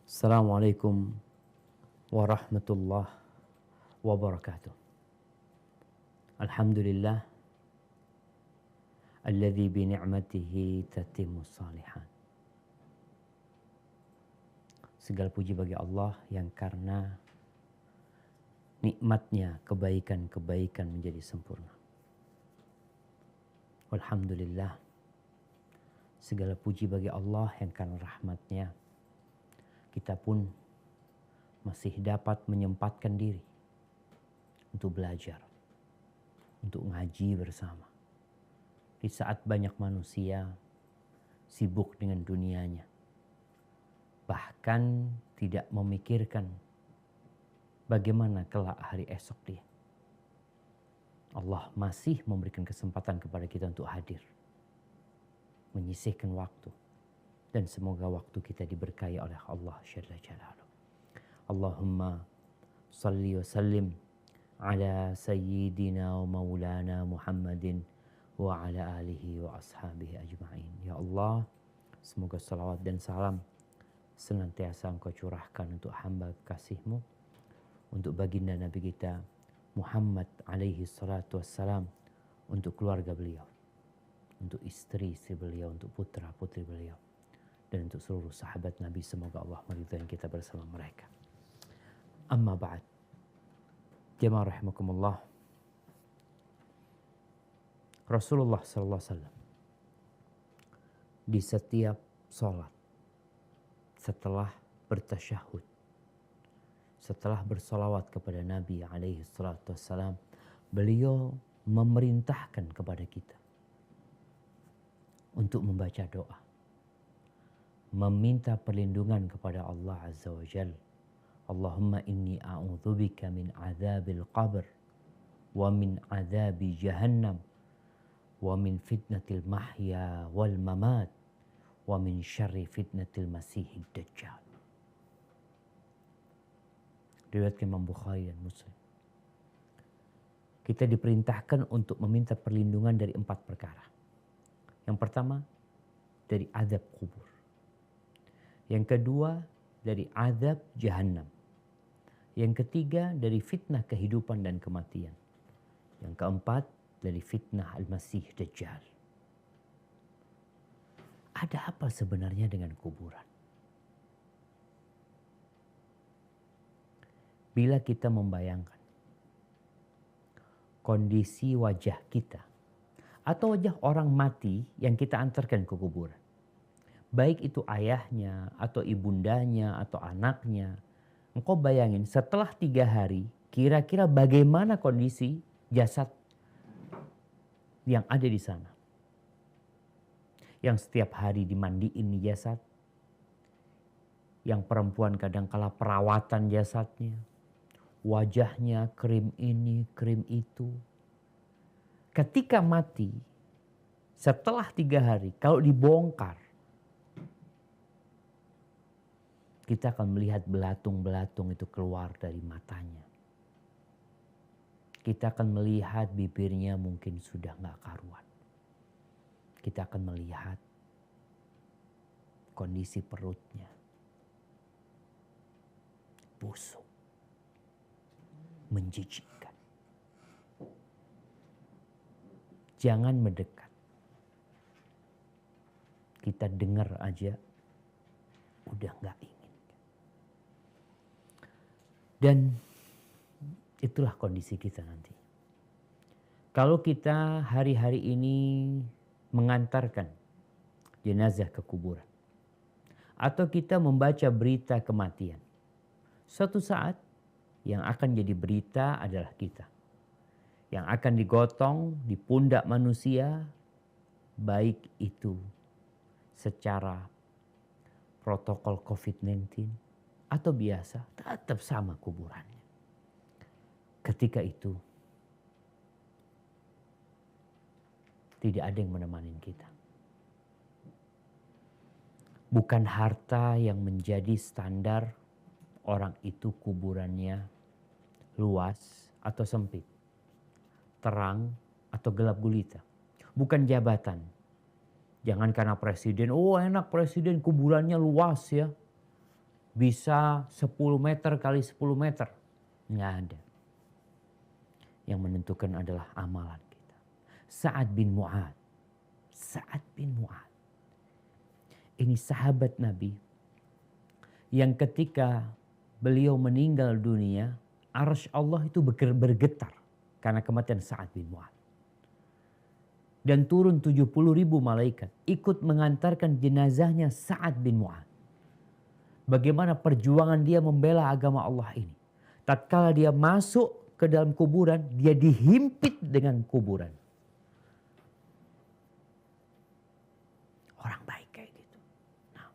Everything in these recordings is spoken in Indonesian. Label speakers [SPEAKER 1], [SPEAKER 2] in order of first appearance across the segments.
[SPEAKER 1] Assalamualaikum warahmatullahi wabarakatuh. Alhamdulillah alladzi bi ni'matihi tatimmu shalihat. Segala puji bagi Allah yang karena nikmatnya kebaikan-kebaikan menjadi sempurna. Alhamdulillah segala puji bagi Allah yang karena rahmatnya kita pun masih dapat menyempatkan diri untuk belajar, untuk ngaji bersama. Di saat banyak manusia sibuk dengan dunianya, bahkan tidak memikirkan bagaimana kelak hari esok dia. Allah masih memberikan kesempatan kepada kita untuk hadir, menyisihkan waktu, dan semoga waktu kita diberkahi oleh Allah Jalla Jalaluhu. Allahumma salli wa sallim ala sayyidina wa maulana Muhammadin wa ala alihi wa ashabihi ajma'in. Ya Allah, semoga salawat dan salam senantiasa Engkau curahkan untuk hamba kasih-Mu, untuk baginda Nabi kita Muhammad alaihi salatu wassalam, untuk keluarga beliau, untuk istri-istri beliau, untuk putra-putri beliau, dan untuk seluruh sahabat Nabi. Semoga Allah meridhai kita bersama mereka. Amma ba'd. Jamaah rahimakumullah. Rasulullah sallallahu alaihi wasallam di setiap sholat, setelah bertasyahud, setelah bersolawat kepada Nabi alaihi salatu wassalam, beliau memerintahkan kepada kita untuk membaca doa, meminta perlindungan kepada Allah Azza wa Jalla. Allahumma inni a'udzubika min azabil qabr wa min azabi jahannam wa min fitnatil mahya wal mamat wa min syarri fitnatil masihid dajjal. Riwayat Imam Bukhari dan Muslim. Kita diperintahkan untuk meminta perlindungan dari 4 perkara. Yang pertama, dari azab kubur. Yang kedua, dari azab jahannam. Yang ketiga, dari fitnah kehidupan dan kematian. Yang keempat, dari fitnah al-masih dajjal. Ada apa sebenarnya dengan kuburan? Bila kita membayangkan kondisi wajah kita atau wajah orang mati yang kita antarkan ke kuburan, baik itu ayahnya atau ibundanya atau anaknya, engkau bayangin setelah 3 hari kira-kira bagaimana kondisi jasad yang ada di sana. Yang setiap hari dimandiin jasad, yang perempuan kadangkala perawatan jasadnya, wajahnya krim ini, krim itu. Ketika mati, setelah 3 hari, kalau dibongkar, kita akan melihat belatung-belatung itu keluar dari matanya. Kita akan melihat bibirnya mungkin sudah gak karuan. Kita akan melihat kondisi perutnya busuk, menjijikkan. Jangan mendekat. Kita dengar aja udah gak ingin. Dan itulah kondisi kita nanti. Kalau kita hari-hari ini mengantarkan jenazah ke kuburan, atau kita membaca berita kematian, suatu saat yang akan jadi berita adalah kita, yang akan digotong di pundak manusia, baik itu secara protokol COVID-19 atau biasa, tetap sama kuburannya. Ketika itu tidak ada yang menemani kita. Bukan harta yang menjadi standar orang itu kuburannya luas atau sempit, terang atau gelap gulita. Bukan jabatan. Jangan karena presiden, oh enak presiden kuburannya luas ya. bisa 10 meter kali 10 meter. Nggak ada. Yang menentukan adalah amalan kita. Sa'ad bin Mu'ad. Sa'ad bin Mu'ad. Ini sahabat Nabi yang ketika beliau meninggal dunia, arsy Allah itu bergetar karena kematian Sa'ad bin Mu'ad. Dan turun 70.000 malaikat ikut mengantarkan jenazahnya Sa'ad bin Mu'ad. Bagaimana perjuangan dia membela agama Allah ini. Tatkala dia masuk ke dalam kuburan, dia dihimpit dengan kuburan. Orang baik kayak gitu. Nah.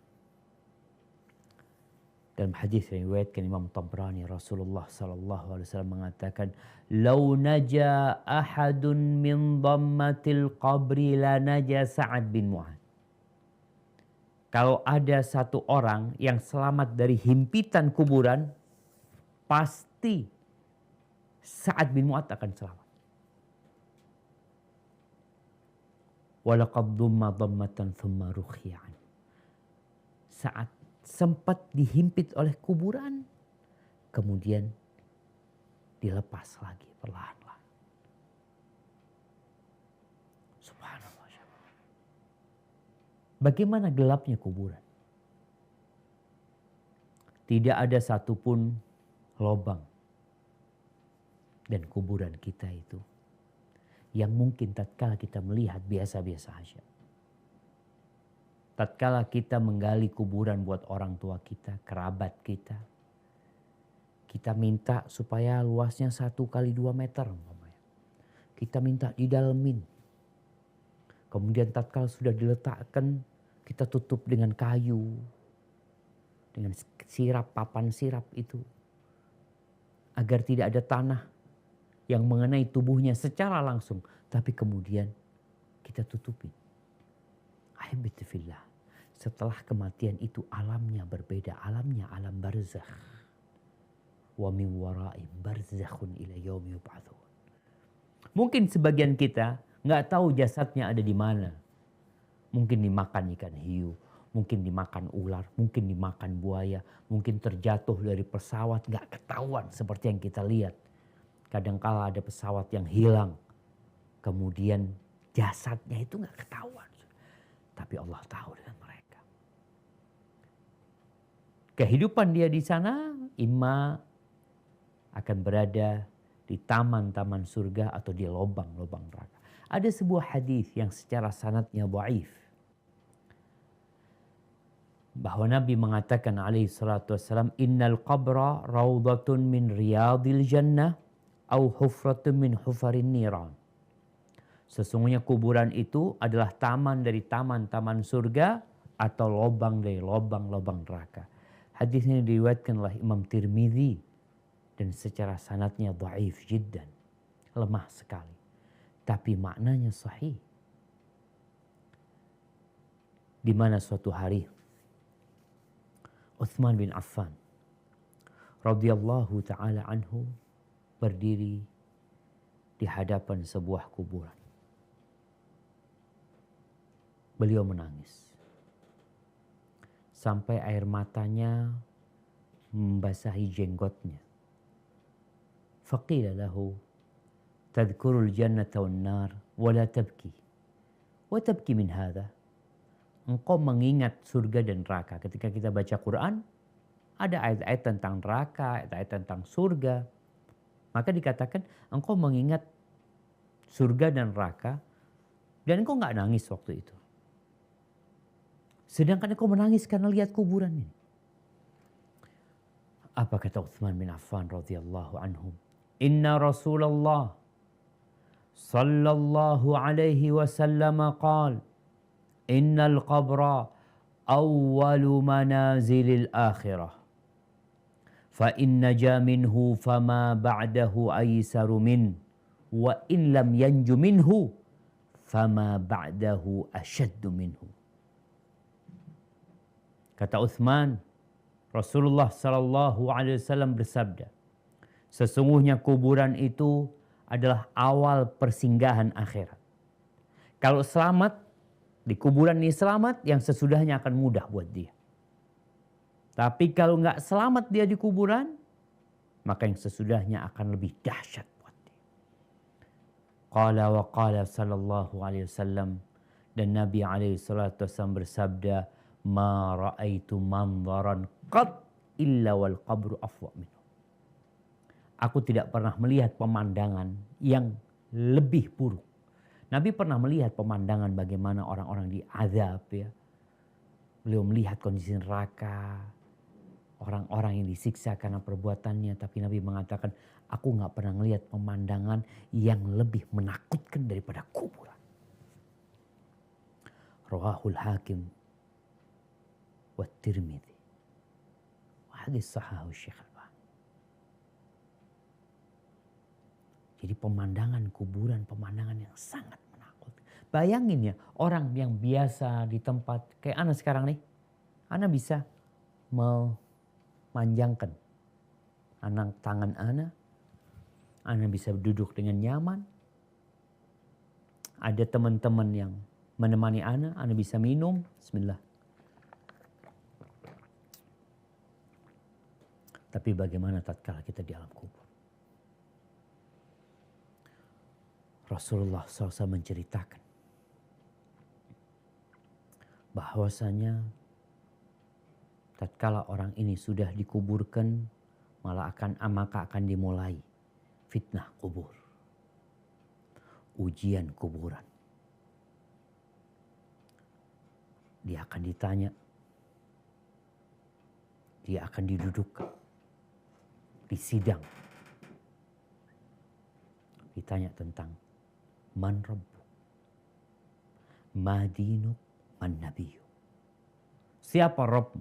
[SPEAKER 1] Dalam hadis yang diriwayatkan Imam Tabrani, Rasulullah SAW mengatakan, "Lau naja ahadun min dhammatil qabri la naja Sa'ad bin Mu'ad." Kalau ada satu orang yang selamat dari himpitan kuburan, pasti Sa'ad bin Mu'ad akan selamat. Walaqad dhumma dhammatan thumma rukhiyan. Saat sempat dihimpit oleh kuburan, kemudian dilepas lagi perlahan-lahan. Subhanallah. Bagaimana gelapnya kuburan? Tidak ada satupun lubang dan kuburan kita itu yang mungkin tatkala kita melihat biasa-biasa saja. Tatkala kita menggali kuburan buat orang tua kita, kerabat kita, kita minta supaya luasnya 1 kali 2 meter. Kita minta didalemin. Kemudian tatkala sudah diletakkan, kita tutup dengan kayu, dengan sirap, papan sirap itu, agar tidak ada tanah yang mengenai tubuhnya secara langsung. Tapi kemudian kita tutupi. Ahibati fillah. Setelah kematian itu alamnya berbeda. Alamnya alam barzakh. Wa min wara'i barzakhun ila yaumi yub'atsun. Mungkin sebagian kita nggak tahu jasadnya ada di mana. Mungkin dimakan ikan hiu. Mungkin dimakan ular. Mungkin dimakan buaya. Mungkin terjatuh dari pesawat. Nggak ketahuan seperti yang kita lihat. Kadangkala ada pesawat yang hilang. Kemudian jasadnya itu nggak ketahuan. Tapi Allah tahu dengan mereka. Kehidupan dia di sana imma akan berada di taman-taman surga atau di lubang-lubang neraka. Ada sebuah hadis yang secara sanadnya dhaif. Bahwa Nabi mengatakan alaihi salatu wassalam, "Innal qabra raudhatun min riyadil jannah au hufratun min hufarin niran." Sesungguhnya kuburan itu adalah taman dari taman-taman surga atau lubang dari lubang-lubang neraka. Hadis ini diriwayatkan oleh Imam Tirmidzi dan secara sanadnya dhaif jiddan, lemah sekali. Tapi maknanya sahih. Di mana suatu hari Utsman bin Affan radhiyallahu taala anhu berdiri di hadapan sebuah kuburan. Beliau menangis sampai air matanya membasahi jenggotnya. Faqila lahu, "Tadhkurul jannata wan nar wa la tabki. Wa tabki min hadha?" Engkau mengingat surga dan neraka. Ketika kita baca Quran, ada ayat-ayat tentang neraka, ayat-ayat tentang surga. Maka dikatakan engkau mengingat surga dan neraka dan engkau nggak nangis waktu itu. Sedangkan engkau menangis karena lihat kuburan ini. Apa kata Utsman bin Affan radhiyallahu anhu? Inna Rasulullah sallallahu alaihi wasallam qala, innal qabra awwalu manazilil akhirah. Fa in naja minhu fama ba'dahu aisaru min wa in lam yanju minhu fama ba'dahu ashaddu minhu. Kata Utsman, Rasulullah sallallahu alaihi wasallam bersabda, sesungguhnya kuburan itu adalah awal persinggahan akhirat. Kalau selamat di kuburan ini selamat, yang sesudahnya akan mudah buat dia. Tapi kalau nggak selamat dia di kuburan, maka yang sesudahnya akan lebih dahsyat buat dia. Qala wa qala sallallahu alaihi wasallam, dan Nabi alaihi salatu wasallam bersabda, ma ra'aitu manzaran qat illa wal qabru afwa minhu. Aku tidak pernah melihat pemandangan yang lebih buruk. Nabi pernah melihat pemandangan bagaimana orang-orang diazab ya. Beliau melihat kondisi neraka, orang-orang yang disiksa karena perbuatannya. Tapi Nabi mengatakan, aku gak pernah melihat pemandangan yang lebih menakutkan daripada kuburan. Rawahul Hakim wa Tirmidzi. Wa hadis sahahu Syekh Albani. Jadi pemandangan kuburan, pemandangan yang sangat menakutkan. Bayangin ya, orang yang biasa di tempat, kayak Ana sekarang nih. Ana bisa memanjangkan tangan Ana bisa duduk dengan nyaman. Ada teman-teman yang menemani Ana bisa minum. Bismillah. Tapi bagaimana tatkala kita di alam kubur? Rasulullah SAW menceritakan bahwasanya tatkala orang ini sudah dikuburkan, maka akan dimulai fitnah kubur, ujian kuburan. Dia akan ditanya, dia akan didudukkan, disidang, ditanya tentang man rabbuk, ma dinuk, man nabiyyu. Siapa Rabb?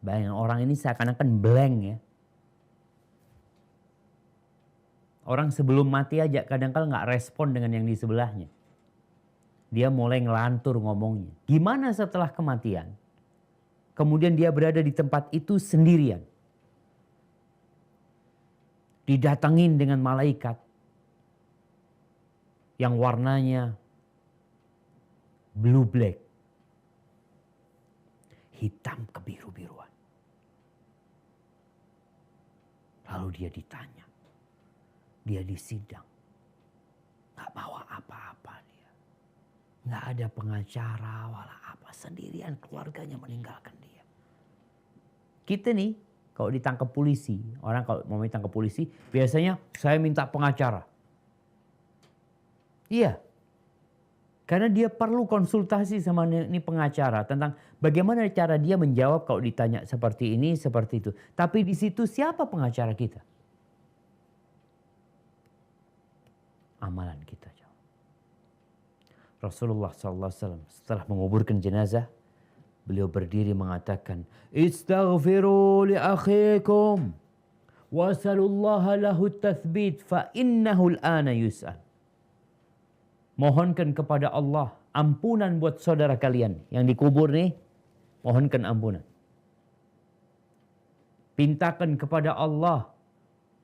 [SPEAKER 1] Bayangin orang ini seakan-akan blank ya. Orang sebelum mati aja kadang-kadang gak respon dengan yang di sebelahnya. Dia mulai ngelantur ngomongnya. Gimana setelah kematian? Kemudian dia berada di tempat itu sendirian. Didatengin dengan malaikat yang warnanya blue black, hitam kebiru-biruan. Lalu dia ditanya, dia disidang, gak bawa apa-apa dia, gak ada pengacara wala apa, sendirian keluarganya meninggalkan dia. Kita nih kalau ditangkap polisi, orang kalau mau ditangkap polisi biasanya saya minta pengacara. Iya, karena dia perlu konsultasi sama ini pengacara tentang bagaimana cara dia menjawab kalau ditanya seperti ini, seperti itu. Tapi di situ siapa pengacara kita? Amalan kita. Rasulullah SAW setelah menguburkan jenazah, beliau berdiri mengatakan, Istaghfiru li akhikum wasalullaha lahu tathbit fa innahu al-ana yus'al. Mohonkan kepada Allah ampunan buat saudara kalian yang dikubur nih. Mohonkan ampunan. Pintakan kepada Allah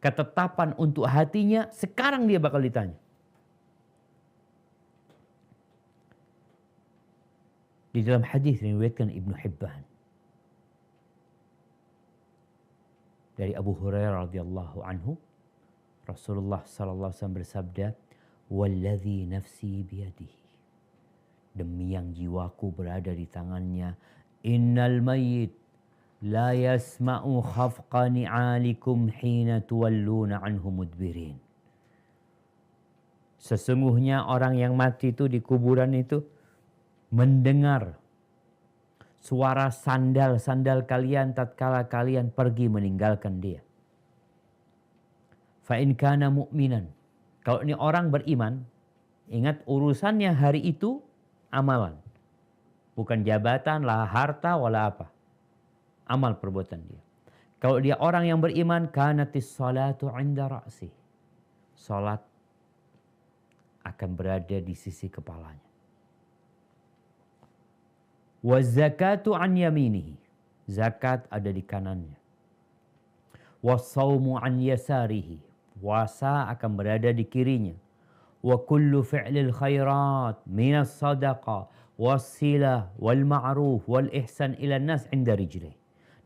[SPEAKER 1] ketetapan untuk hatinya. Sekarang dia bakal ditanya. Di dalam hadis yang diriwayatkan Ibnu Hibban dari Abu Hurairah radhiyallahu anhu, Rasulullah sallallahu alaihi wasallam bersabda, "Walladzi nafsi biyadihi." Demi yang jiwaku berada di tangannya, innal mayyit la yasma'u khafqa ni'alikum hina tuwalluna anhu mudbirin. Sesungguhnya orang yang mati itu di kuburan itu mendengar suara sandal-sandal kalian tatkala kalian pergi meninggalkan dia. Fa in kana mu'minan. Kalau ini orang beriman, ingat urusannya hari itu amalan. Bukan jabatan lah, harta wala apa. Amal perbuatan dia. Kalau dia orang yang beriman, kanatis salatu 'inda ra'si. Salat akan berada di sisi kepalanya. Wa zakatu an yaminihi. Zakat ada di kanannya. Wa saumu an yasarihi. Puasa akan berada di kirinya. Wa kullu fi'lil khairat minas sadaqah wassilah wal ma'ruf wal ihsan ila nas 'inda rijlih.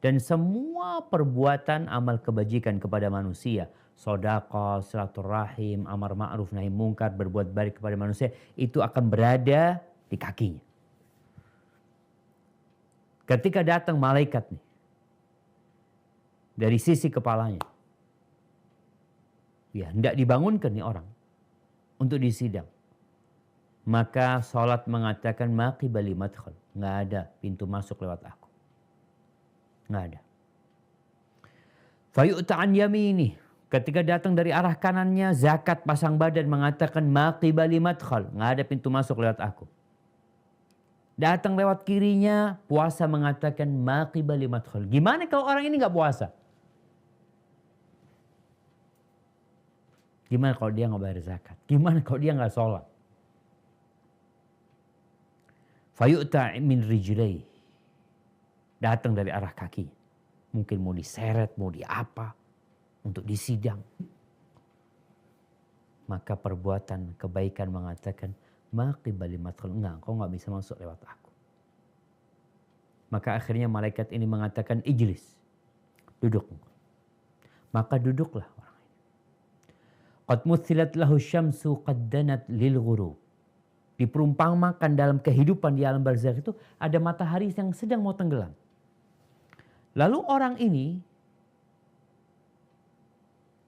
[SPEAKER 1] Dan semua perbuatan amal kebajikan kepada manusia, sedekah, silaturahim, amar ma'ruf nahi mungkar, berbuat baik kepada manusia, itu akan berada di kakinya. Ketika datang malaikat nih dari sisi kepalanya, ya hendak dibangunkan nih orang untuk disidang. Maka salat mengatakan maqibali madkhal, nggak ada pintu masuk lewat aku. Nggak ada. Fayu'ta'an yamini. Ketika datang dari arah kanannya, zakat pasang badan mengatakan maqibali madkhal. Nggak ada pintu masuk lewat aku. Datang lewat kirinya, puasa mengatakan maqibali madkhal. Gimana kalau orang ini nggak puasa? Gimana kalau dia nggak bayar zakat? Gimana kalau dia nggak sholat? Fayu'ta' min rijlai. Datang dari arah kaki. Mungkin mau diseret, mau diapa. Untuk disidang. Maka perbuatan kebaikan mengatakan maqibali madkhal. Enggak, kau nggak bisa masuk lewat aku. Maka akhirnya malaikat ini mengatakan ijlis. Duduk. Maka duduklah orang ini. Qad muthilat lahu syamsu qad danat lil ghurub. Diperumpamakan dalam kehidupan di alam barzakh itu ada matahari yang sedang mau tenggelam. Lalu orang ini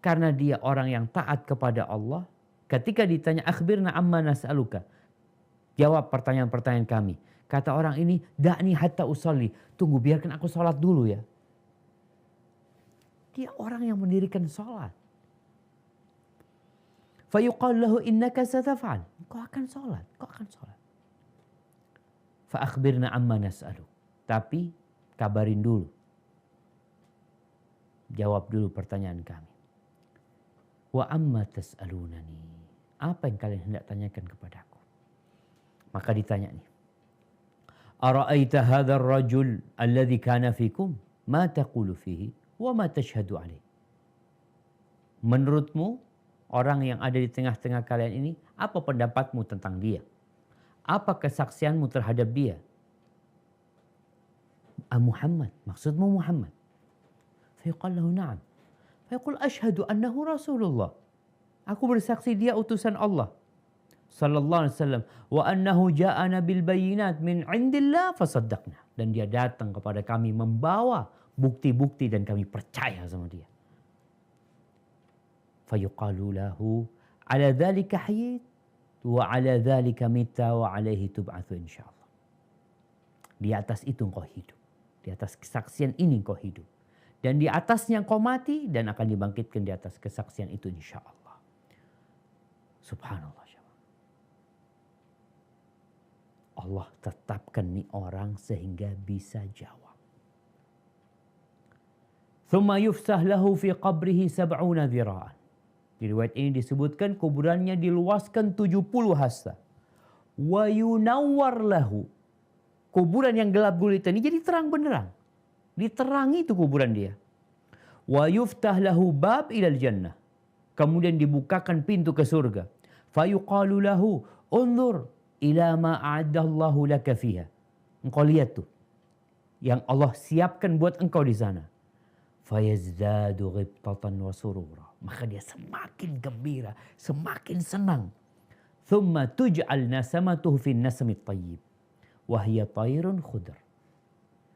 [SPEAKER 1] karena dia orang yang taat kepada Allah, ketika ditanya akhbirna amma nas'aluka, jawab pertanyaan-pertanyaan kami. Kata orang ini, da'ni hatta usalli, tunggu biarkan aku sholat dulu ya. Dia orang yang mendirikan sholat. Fayuqal lahu innaka sataf'al, kau akan sholat, kau akan sholat. Fa akhbirna amma nas'aluk, tapi kabarin dulu. Jawab dulu pertanyaan kami. Wa amma tas'alunani. Apa yang kalian hendak tanyakan kepadaku? Maka ditanya nih. Ara'aita hadzal rajul alladhi kana fikum ma taqulu fihi wa ma tashhadu alaih. Menurutmu orang yang ada di tengah-tengah kalian ini, apa pendapatmu tentang dia? Apa kesaksianmu terhadap dia? Muhammad, maksudmu Muhammad? Fayaqul lahu na'am. Fayaqul ashhadu annahu Rasulullah. Aku bersaksi dia utusan Allah. Sallallahu alaihi wasallam. Wa annahu ja'ana bil bayyinat min indillah fasaddaqna. Dan dia datang kepada kami membawa bukti-bukti dan kami percaya sama dia. Fayuqalu lahu ala dhalika hayyit wa ala dhalika mita wa alaihi tub'atsu insyaallah. Di atas itu engkau hidup. Di atas kesaksian ini engkau hidup. Dan di atasnya engkau mati dan akan dibangkitkan di atas kesaksian itu insya Allah. Subhanallah. Allah tetapkan nih orang sehingga bisa jawab. Thumma yufsah lahu fi qabrihi 70 dhira'an. Di riwayat ini disebutkan kuburannya diluaskan 70 hasta. Wa yunawwar lahu. Kuburan yang gelap gulita ini jadi terang benderang. Diterangi itu kuburan dia. Wa yuftah lahu bab ilal jannah. Kemudian dibukakan pintu ke surga. Fayuqalu lahu unzur ila ma a'addallahu laka fiha. Engkau lihat tuh yang Allah siapkan buat engkau di sana. Fayazdadu ghibtatan wa surura. Maka dia semakin gembira, semakin senang. Thumma tuj'al nasamatuhu fin nasamit tayyib. Wa hiya tayrun khudr.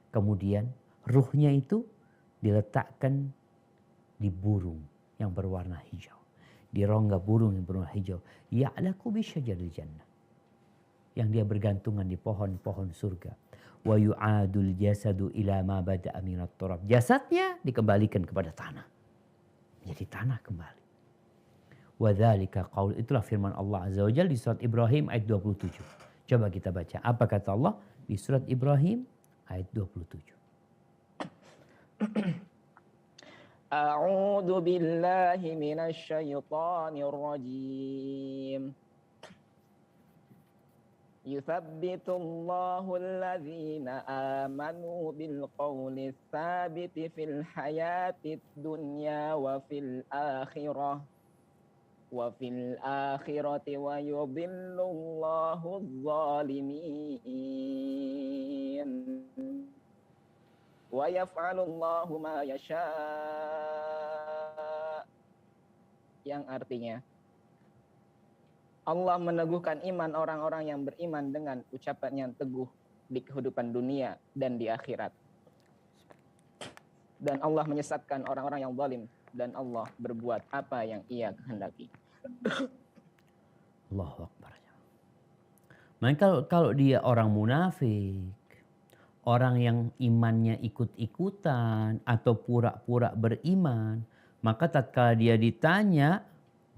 [SPEAKER 1] Kemudian ruhnya itu diletakkan di burung yang berwarna hijau. Di rongga burung yang berwarna hijau. Ya'laku bisyajaril jannah. Yang dia bergantungan di pohon-pohon surga. Wa yu'adul jasadu ila ma bada'a minat turab. Jasadnya dikembalikan kepada tanah. Jadi tanah kembali. Wa dzalika qaul, itulah firman Allah Azza wa Jalla di surat Ibrahim ayat 27. Coba kita baca. Apa kata Allah di surat Ibrahim ayat 27.
[SPEAKER 2] A'udzu billahi minasy syaithanir rajim. يثبت الله الذين آمنوا بالقول الثابت في الحياة الدنيا وفي الآخرة ويضل الله الظالمين. wa yaf'alullahu ma yasha. Yang artinya Allah meneguhkan iman orang-orang yang beriman dengan ucapan yang teguh di kehidupan dunia dan di akhirat. Dan Allah menyesatkan orang-orang yang zalim dan Allah berbuat apa yang Ia kehendaki.
[SPEAKER 1] Allahu Akbar. Maka kalau dia orang munafik, orang yang imannya ikut-ikutan atau pura-pura beriman, maka tatkala dia ditanya,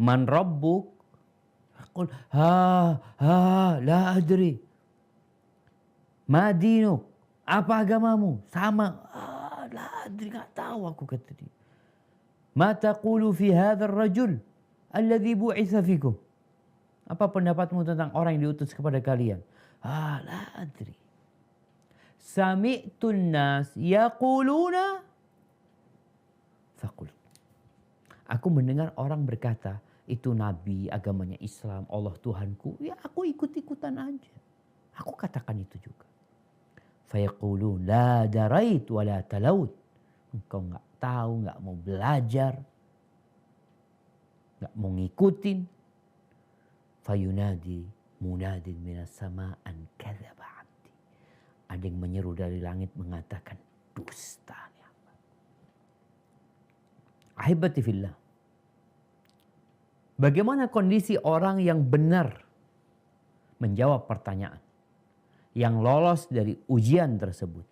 [SPEAKER 1] "Man rabbuk?" Qul, la adri. Ma dinuk? Apa agamamu? Sama, la adri, enggak tahu aku, kata dia. Ma taqulu fi hadzal rajul alladhi bu'itsa fikum? Apa pendapatmu tentang orang yang diutus kepada kalian? La adri. Sami'tun nas yaquluna faqul. Aku mendengar orang berkata, itu Nabi, agamanya Islam, Allah Tuhanku. Ya aku ikut-ikutan aja. Aku katakan itu juga. Fayaqulun la darait wa la talaut. Engkau enggak tahu, enggak mau belajar, enggak mau ngikutin. Fayunadi munadin minas sama'an kadzaba abdi. Ada yang menyeru dari langit mengatakan dusta. Ahibati fillah. Bagaimana kondisi orang yang benar menjawab pertanyaan, yang lolos dari ujian tersebut?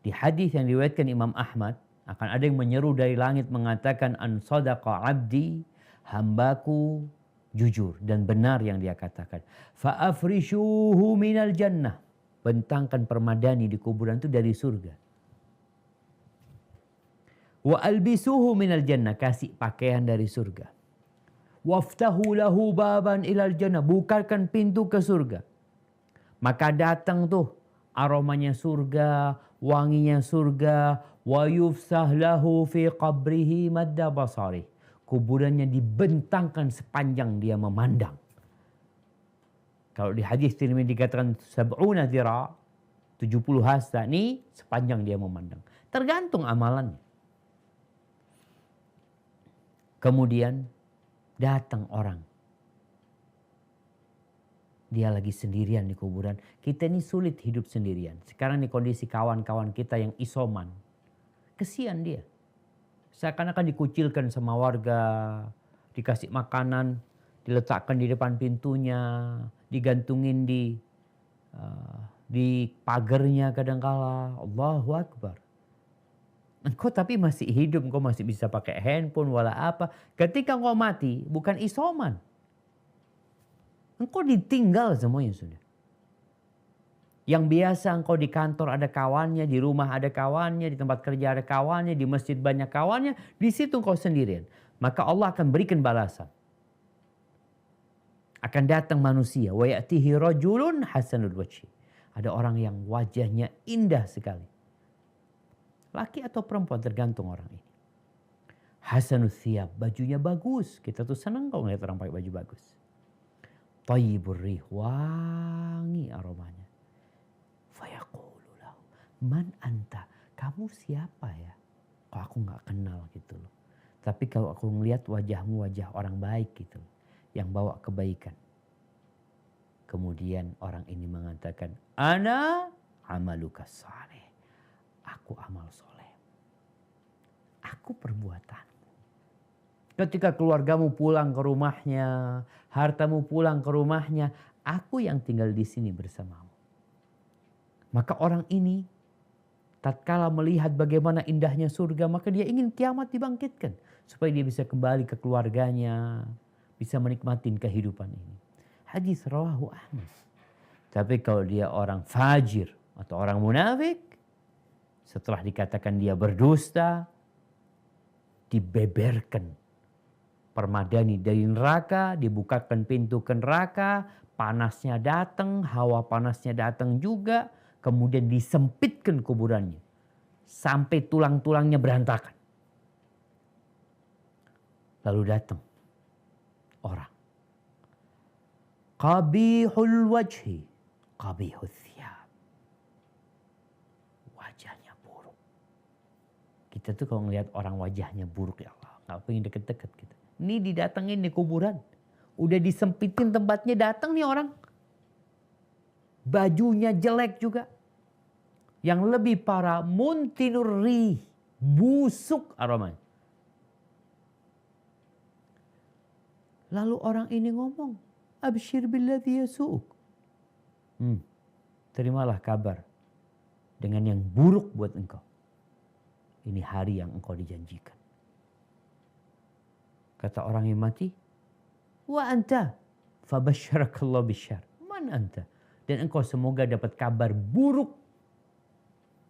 [SPEAKER 1] Di hadis yang diriwayatkan Imam Ahmad, akan ada yang menyeru dari langit mengatakan, an sadaqa abdi, hambaku jujur dan benar yang dia katakan. Fa afrishuhu minal jannah. Bentangkan permadani di kuburan itu dari surga. Wa albisuhu minal jannah. Kasih pakaian dari surga. Waftahu lahu baban ilal jannah. Bukakan pintu ke surga. Maka datang tuh aromanya surga, wanginya surga. Wa yufsah lahu fi qabrihi madda basarih. Kuburannya dibentangkan sepanjang dia memandang. Kalau di hadis Tirmidzi dikatakan 70 zira, 70 hasta, ini sepanjang dia memandang. Tergantung amalannya. Kemudian datang orang. Dia lagi sendirian di kuburan. Kita ini sulit hidup sendirian. Sekarang di kondisi kawan-kawan kita yang isoman. Kesian dia. Seakan-akan dikucilkan sama warga. Dikasih makanan. Diletakkan di depan pintunya. Digantungin di pagarnya kadangkala. Allahu Akbar. Engkau tapi masih hidup, engkau masih bisa pakai handphone, wala apa. Ketika engkau mati, bukan isoman. Engkau ditinggal semuanya sudah. Yang biasa engkau di kantor ada kawannya, di rumah ada kawannya, di tempat kerja ada kawannya, di masjid banyak kawannya, di situ engkau sendirian. Maka Allah akan berikan balasan. Akan datang manusia, wa ya'tihi rajulun hasanul wajhi. Ada orang yang wajahnya indah sekali. Laki atau perempuan tergantung orang ini. Hasanul thiyab, bajunya bagus. Kita tuh senang kalau ngeliat orang pakai baju bagus. Thayyibur rih, wangi aromanya. Fayaqulu lahu, man anta? Kamu siapa ya? Kok aku gak kenal gitu loh. Tapi kalau aku ngeliat wajahmu wajah orang baik gitu loh. Yang bawa kebaikan. Kemudian orang ini mengatakan, ana amaluka saleh. Aku amal soleh. Aku perbuatanmu. Ketika keluargamu pulang ke rumahnya, hartamu pulang ke rumahnya, aku yang tinggal di sini bersamamu. Maka orang ini, tatkala melihat bagaimana indahnya surga, maka dia ingin kiamat dibangkitkan. Supaya dia bisa kembali ke keluarganya, bisa menikmati kehidupan ini. Hadis rawahu Ahmad. Tapi kalau dia orang fajir atau orang munafik, setelah dikatakan dia berdusta, dibeberkan permadani dari neraka, dibukakan pintu ke neraka, panasnya datang, hawa panasnya datang juga, kemudian disempitkan kuburannya sampai tulang-tulangnya berantakan. Lalu datang orang, qabihul wajhi, qabihul thiyab. Wajahnya buruk. Kita tuh kalau ngelihat orang wajahnya buruk, ya Allah, nggak pengen deket-deket gitu. Ini didatengin di kuburan. Udah disempitin tempatnya, datang nih orang. Bajunya jelek juga. Yang lebih parah, muntinur rih, busuk aromanya. Lalu orang ini ngomong, abshir billadhi yasu'uk. Terimalah kabar dengan yang buruk buat engkau. Ini hari yang engkau dijanjikan. Kata orang yang mati, wa anta fabasyarakallahu bisyar. Man anta? Dan engkau semoga dapat kabar buruk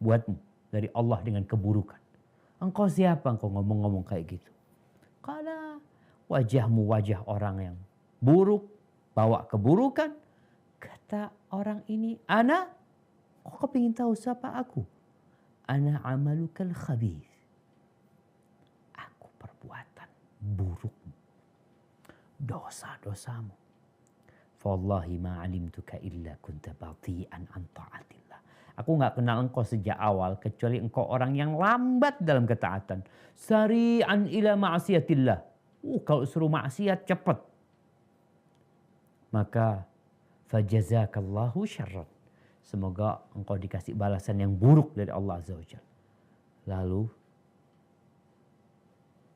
[SPEAKER 1] buatmu dari Allah dengan keburukan. Engkau siapa engkau ngomong-ngomong kayak gitu? Karena wajahmu wajah orang yang buruk, bawa keburukan. Kata orang ini, ana, kok kepingin tahu siapa aku? Ana amalukal khabith. Aku perbuatan burukmu, dosa-dosamu. Fawallahi ma alimtuka illa kunta bati'an an ta'atillah. Aku nggak kenal engkau sejak awal kecuali engkau orang yang lambat dalam ketaatan. Sari'an ila ma'asiyatillah. Kalau suruh maksiat cepat. Maka fajazakallahu syarran. Semoga engkau dikasih balasan yang buruk dari Allah Azza wa Jalla. Lalu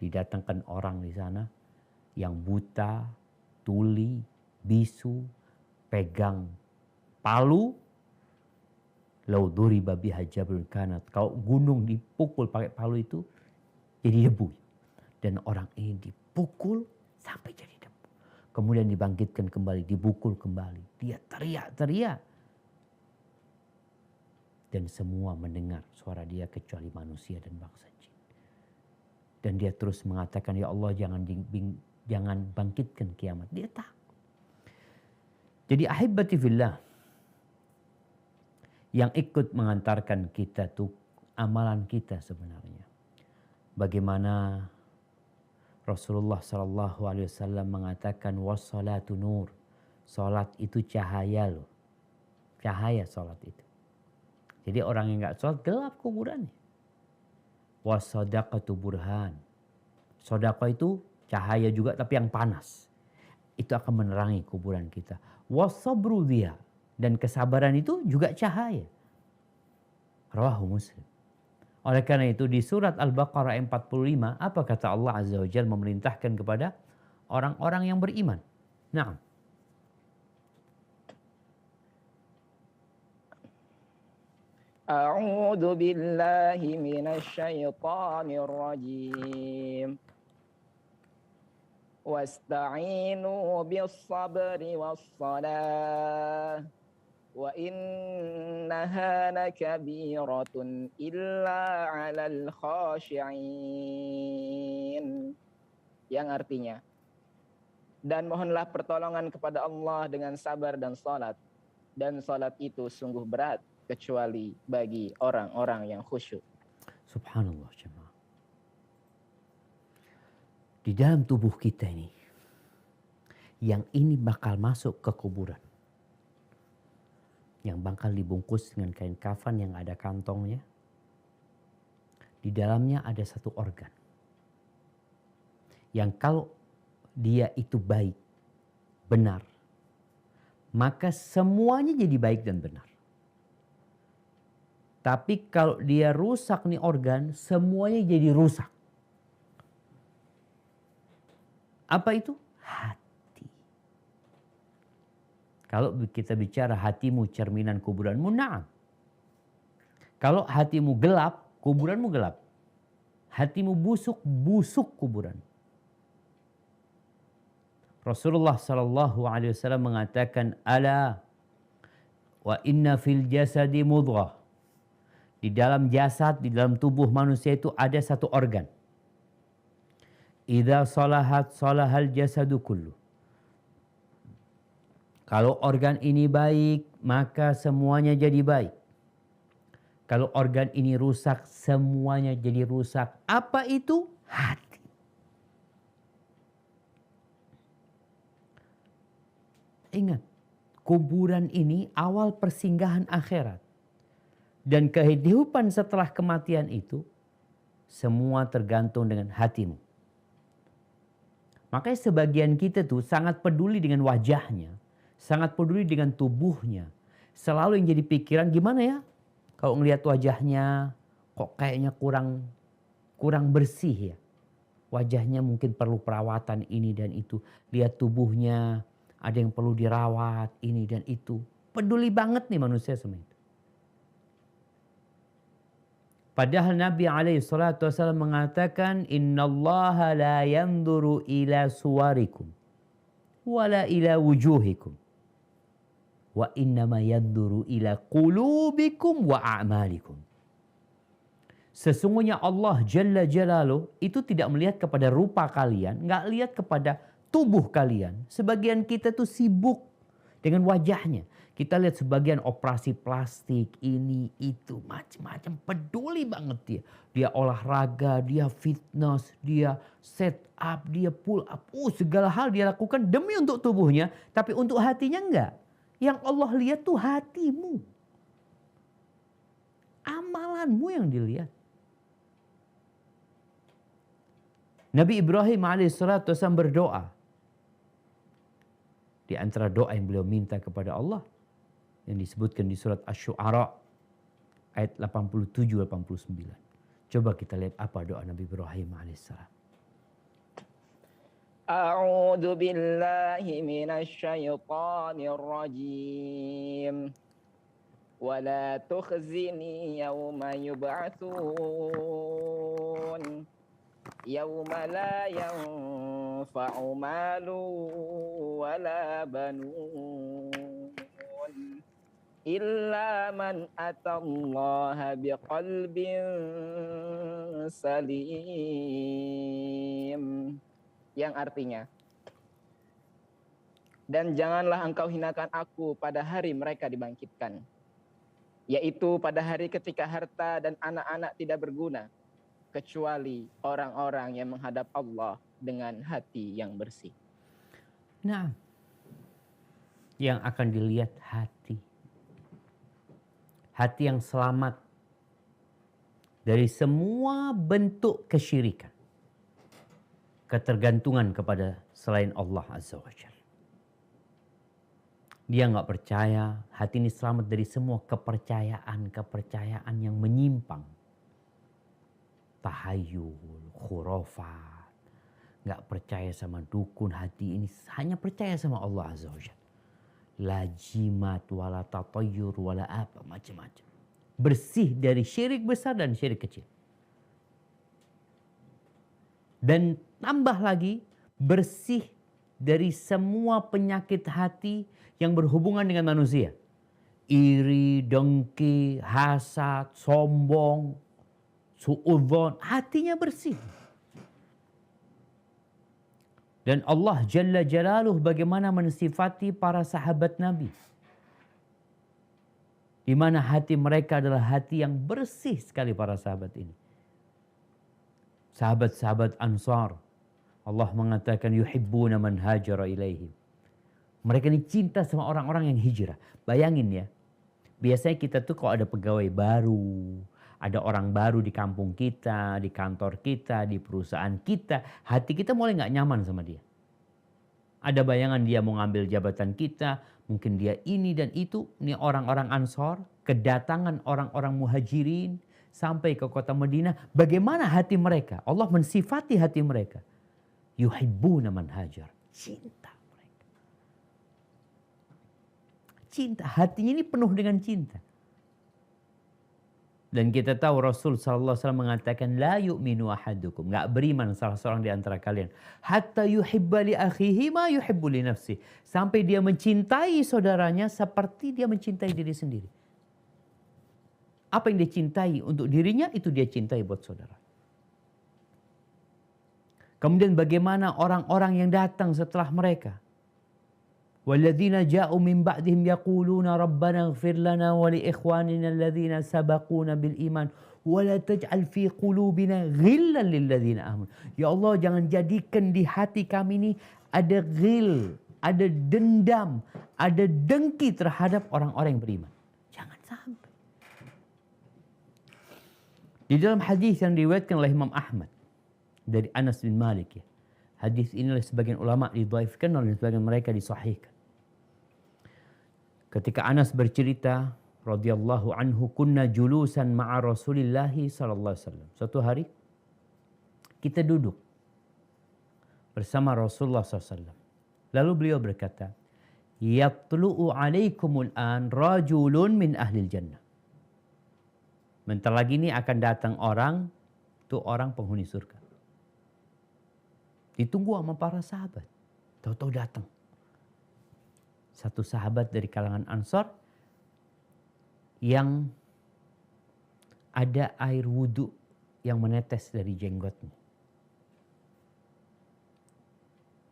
[SPEAKER 1] didatangkan orang di sana yang buta, tuli, bisu, pegang palu. Lau duriba biha jabrun kanat. Kalau gunung dipukul pakai palu itu jadi debu. Dan orang ini dipukul sampai jadi debu. Kemudian dibangkitkan kembali, dipukul kembali. Dia teriak-teriak. Dan semua mendengar suara dia kecuali manusia dan bangsa jin. Dan dia terus mengatakan, ya Allah jangan bangkitkan kiamat. Dia takut. Jadi ahibati fillah, yang ikut mengantarkan kita tuh amalan kita sebenarnya. Bagaimana Rasulullah SAW mengatakan wassalatu nur. Salat itu cahaya loh. Cahaya salat itu. Jadi orang yang gak salat gelap kuburannya. Wassadaqatu burhan. Sedekah itu cahaya juga tapi yang panas. Itu akan menerangi kuburan kita. Wassabru dia. Dan kesabaran itu juga cahaya. Rawahu Muslim. Oleh karena itu di surat Al-Baqarah 45, apa kata Allah Azza wa Jalla memerintahkan kepada orang-orang yang beriman. Nah.
[SPEAKER 2] A'udzu billahi minasy syaithanir rajim. Wasta'inu bis-sabri was-salah. Wa innaha lakabiratun illa 'alal khashi'in. Yang artinya, dan mohonlah pertolongan kepada Allah dengan sabar dan salat. Dan salat itu sungguh berat kecuali bagi orang-orang yang khusyuk.
[SPEAKER 1] Subhanallah jemaah. Di dalam tubuh kita ini, yang ini bakal masuk ke kuburan. Yang bakal dibungkus dengan kain kafan yang ada kantongnya. Di dalamnya ada satu organ. Yang kalau dia itu baik, benar, maka semuanya jadi baik dan benar. Tapi kalau dia rusak nih organ, semuanya jadi rusak. Apa itu? Hati. Kalau kita bicara hatimu cerminan kuburanmu, na'am. Kalau hatimu gelap, kuburanmu gelap. Hatimu busuk, busuk kuburan. Rasulullah SAW mengatakan, ala wa inna fil jasadi mudghah. Di dalam jasad, di dalam tubuh manusia itu ada satu organ. Idza salahat salahal jasadu kullu. Kalau organ ini baik, maka semuanya jadi baik. Kalau organ ini rusak, semuanya jadi rusak. Apa itu? Hati. Ingat, kuburan ini awal persinggahan akhirat. Dan kehidupan setelah kematian itu Semua tergantung dengan hatimu. Makanya sebagian kita tuh sangat peduli dengan wajahnya. Sangat peduli dengan tubuhnya. Selalu yang jadi pikiran, gimana ya kalau ngelihat wajahnya kok kayaknya kurang bersih ya. Wajahnya mungkin perlu perawatan ini dan itu. Lihat tubuhnya ada yang perlu dirawat ini dan itu. Peduli banget nih manusia sama itu. Padahal Nabi SAW mengatakan, innallaha la yanzuru ila suwarikum wala ila wujuhikum wa innama yanzuru ila qulubikum wa a'malikum. Sesungguhnya Allah Jalla Jalaluh itu tidak melihat kepada rupa kalian, nggak lihat kepada tubuh kalian. Sebagian kita tuh sibuk dengan wajahnya. Kita lihat sebagian operasi plastik, ini, itu, macam-macam. Peduli banget dia. Dia olahraga, dia fitness, dia set up, dia pull up. Segala hal dia lakukan demi untuk tubuhnya. Tapi untuk hatinya enggak. Yang Allah lihat tuh hatimu. Amalanmu yang dilihat. Nabi Ibrahim AS berdoa. Di antara doa yang beliau minta kepada Allah, yang disebutkan di surat Asy-Syu'ara ayat 87-89. Coba kita lihat apa doa Nabi Ibrahim alaihissalam.
[SPEAKER 2] A'udzu billahi minasy syaithanir rajim. Wa la tukhzini yauma yub'atsun. Yauma la yanfa'u malu wa la banun. Illa man atallaha biqalbin salim. Yang artinya, dan janganlah engkau hinakan aku pada hari mereka dibangkitkan, yaitu pada hari ketika harta dan anak-anak tidak berguna, kecuali orang-orang yang menghadap Allah dengan hati yang bersih.
[SPEAKER 1] Nah, yang akan dilihat hati. Hati yang selamat dari semua bentuk kesyirikan. Ketergantungan kepada selain Allah Azza wa Jalla. Dia nggak percaya, hati ini selamat dari semua kepercayaan yang menyimpang. Tahayul, khurafat. Nggak percaya sama dukun, hati ini hanya percaya sama Allah Azza wa Jalla. La jimat wala tatayyur wala apa, macam-macam. Bersih dari syirik besar dan syirik kecil. Dan tambah lagi bersih dari semua penyakit hati yang berhubungan dengan manusia. Iri, dengki, hasad, sombong, suudzon, hatinya bersih. Dan Allah Jalla Jalaluh bagaimana mensifati para sahabat Nabi. Di mana hati mereka adalah hati yang bersih sekali para sahabat ini. Sahabat-sahabat Ansar. Allah mengatakan yuhibbuna man hajara ilaihim. Mereka ini cinta sama orang-orang yang hijrah. Bayangin ya. Biasanya kita tuh kalau ada pegawai baru, ada orang baru di kampung kita, di kantor kita, di perusahaan kita, hati kita mulai nggak nyaman sama dia. Ada bayangan dia mau ngambil jabatan kita, mungkin dia ini dan itu. Ini orang-orang Ansor, kedatangan orang-orang Muhajirin sampai ke kota Madinah. Bagaimana hati mereka? Allah mensifati hati mereka. Yuhibbuna man hajar. Cinta mereka. Cinta, hatinya ini penuh dengan cinta. Dan kita tahu Rasul SAW mengatakan la yu'minu ahadukum, enggak beriman salah seorang di antara kalian hatta yuhibba li akhihi ma yuhibbu li nafsi, sampai dia mencintai saudaranya seperti dia mencintai diri sendiri. Apa yang dia cintai untuk dirinya itu dia cintai buat saudara. Kemudian bagaimana orang-orang yang datang setelah mereka? والذين جاءوا من بعدهم يقولون ربنا اغفر لنا ولإخواننا الذين سبقونا بالإيمان ولا تجعل في قلوبنا غلا للذين آمنوا. Ya Allah, jangan jadikan di hati kami ini ada ghil, ada dendam, ada dengki terhadap orang-orang yang beriman. Jangan sampai. Di dalam hadis yang diriwayatkan oleh Imam Ahmad dari Anas bin Malik ya. Hadis ini oleh sebagian ulama didhaifkan, oleh sebagian mereka disahihkan. Ketika Anas bercerita radhiyallahu anhu, kunna julusan ma'a Rasulillah sallallahu alaihi wasallam. Suatu hari kita duduk bersama Rasulullah SAW. Lalu beliau berkata, yatlu'u alaikumul an rajulun min ahlil jannah. Bentar lagi ini akan datang orang, itu orang penghuni surga. Ditunggu sama para sahabat. Tahu-tahu datang. Satu sahabat dari kalangan Ansor yang ada air wudhu yang menetes dari jenggotnya.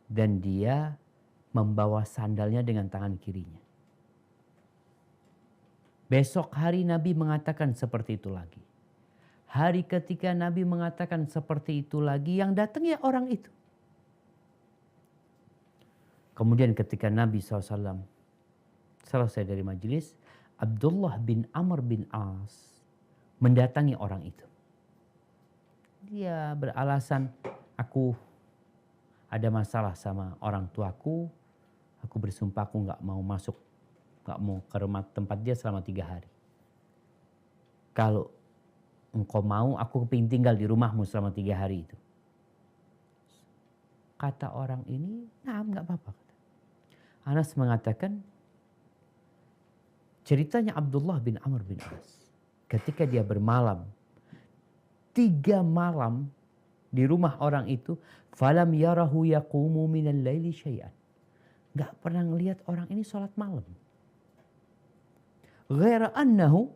[SPEAKER 1] Dan dia membawa sandalnya dengan tangan kirinya. Besok hari Nabi mengatakan seperti itu lagi. Hari ketika Nabi mengatakan seperti itu lagi, yang datang ya orang itu. Kemudian ketika Nabi SAW selesai dari majelis, Abdullah bin Amr bin As mendatangi orang itu. Dia beralasan, aku ada masalah sama orang tuaku, aku bersumpah aku gak mau masuk, gak mau ke rumah tempat dia selama 3 hari. Kalau engkau mau, aku kepingin tinggal di rumahmu selama 3 hari itu. Kata orang ini, nah gak apa-apa. Anas mengatakan, ceritanya Abdullah bin Amr bin As. Ketika dia bermalam, 3 malam di rumah orang itu, falam yarahu yaqumu minal laili syai'an. Gak pernah ngelihat orang ini sholat malam. Ghaira annahu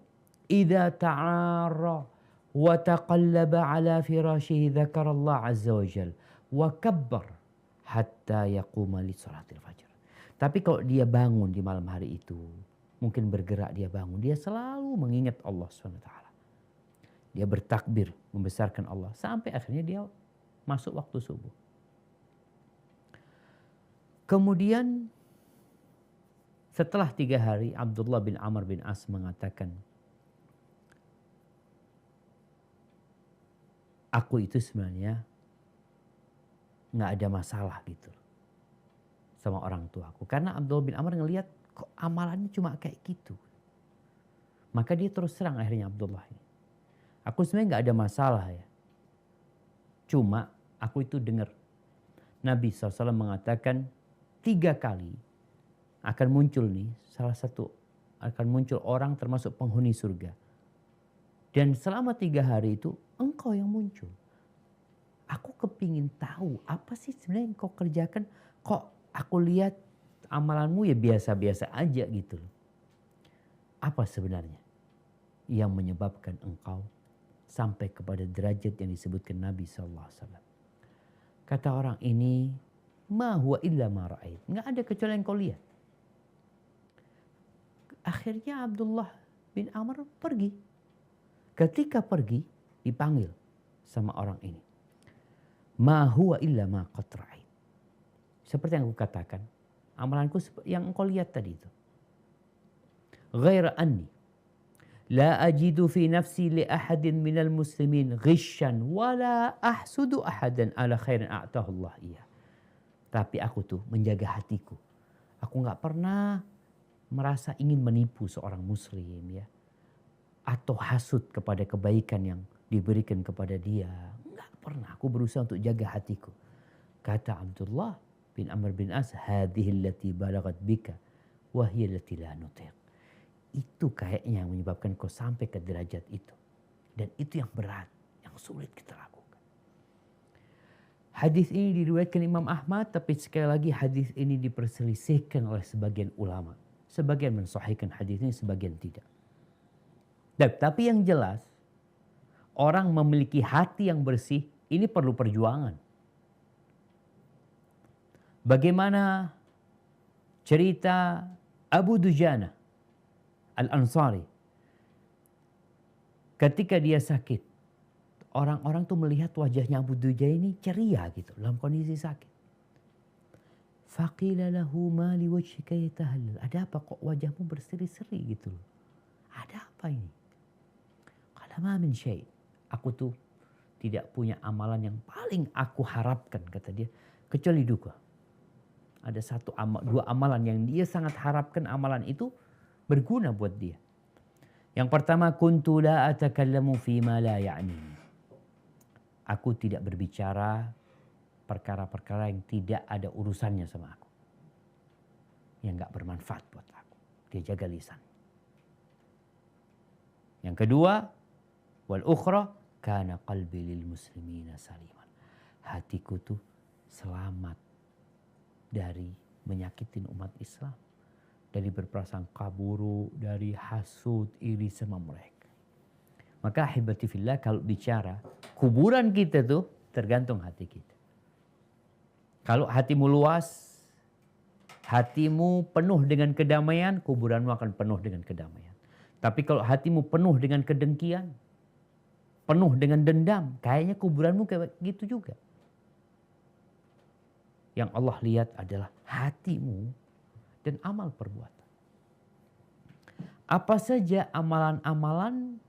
[SPEAKER 1] idza ta'arra wa taqallaba ala firashihi dzakarallah azza wa jalla wa kabbar hatta yaquma li salatil fajr. Tapi kalau dia bangun di malam hari itu, mungkin bergerak dia bangun, dia selalu mengingat Allah SWT. Dia bertakbir, membesarkan Allah, sampai akhirnya dia masuk waktu subuh. Kemudian setelah 3 hari, Abdullah bin Amr bin As mengatakan, aku itu sebenarnya gak ada masalah gitu sama orang tuaku. Karena Abdullah bin Amr ngelihat kok amalannya cuma kayak gitu. Maka dia terus serang akhirnya Abdullah ini. Aku sebenarnya gak ada masalah ya. Cuma aku itu dengar Nabi SAW mengatakan 3 kali akan muncul nih, salah satu akan muncul orang termasuk penghuni surga. Dan selama 3 hari itu engkau yang muncul. Aku kepingin tahu apa sih sebenarnya yang kau kerjakan. Kok aku lihat amalanmu ya biasa-biasa aja gitu loh. Apa sebenarnya yang menyebabkan engkau sampai kepada derajat yang disebutkan Nabi SAW. Kata orang ini, ma huwa illa ma ra'ait. Nggak ada kecuali yang kau lihat. Akhirnya Abdullah bin Amr pergi. Ketika pergi, dipanggil sama orang ini. Ma huwa illa ma qad ra'ait. Seperti yang aku katakan, amalanku yang engkau lihat tadi itu. Ghaira anni la ajidu fi nafsi li ahadin minal muslimin ghishan wala ahsudu ahadan ala khairin a'tahu Allah iya. Tapi aku tuh menjaga hatiku. Aku gak pernah merasa ingin menipu seorang muslim ya. Atau hasud kepada kebaikan yang diberikan kepada dia. Gak pernah. Aku berusaha untuk jaga hatiku. Kata Abdullah bin Amr bin As, hadhihi allati balagat bika wa hiya allati la nutiq. Itu kayaknya yang menyebabkan kau sampai ke derajat itu. Dan itu yang berat, yang sulit kita lakukan. Hadis ini diriwayatkan Imam Ahmad, tapi sekali lagi hadis ini diperselisihkan oleh sebagian ulama. Sebagian mensahihkan hadis ini, sebagian tidak. Tapi yang jelas, orang memiliki hati yang bersih, ini perlu perjuangan. Bagaimana cerita Abu Dujana Al-Ansari. Ketika dia sakit, orang-orang tuh melihat wajahnya Abu Dujana ini ceria gitu, dalam kondisi sakit. Faqila lahu ma li wajhika yatahallal. Ada apa kok wajahmu berseri-seri gitu loh. Ada apa ini? Qala ma min syai'. Aku tuh tidak punya amalan yang paling aku harapkan, kata dia, kecuali duka. Ada dua amalan yang dia sangat harapkan amalan itu berguna buat dia. Yang pertama, kuntu la atakallamu fima la ya'ni. Aku tidak berbicara perkara-perkara yang tidak ada urusannya sama aku. Yang gak bermanfaat buat aku. Dia jaga lisan. Yang kedua, wal ukhra kana qalbi lil muslimina saliman. Hatiku tuh selamat dari menyakitin umat Islam, dari berprasangka buruk, dari hasud, iri sama mereka. Maka ahibati fillah, kalau bicara kuburan kita tuh tergantung hati kita. Kalau hatimu luas, hatimu penuh dengan kedamaian, kuburanmu akan penuh dengan kedamaian. Tapi kalau hatimu penuh dengan kedengkian, penuh dengan dendam, kayaknya kuburanmu kayak gitu juga. Yang Allah lihat adalah hatimu dan amal perbuatan. Apa saja amalan-amalan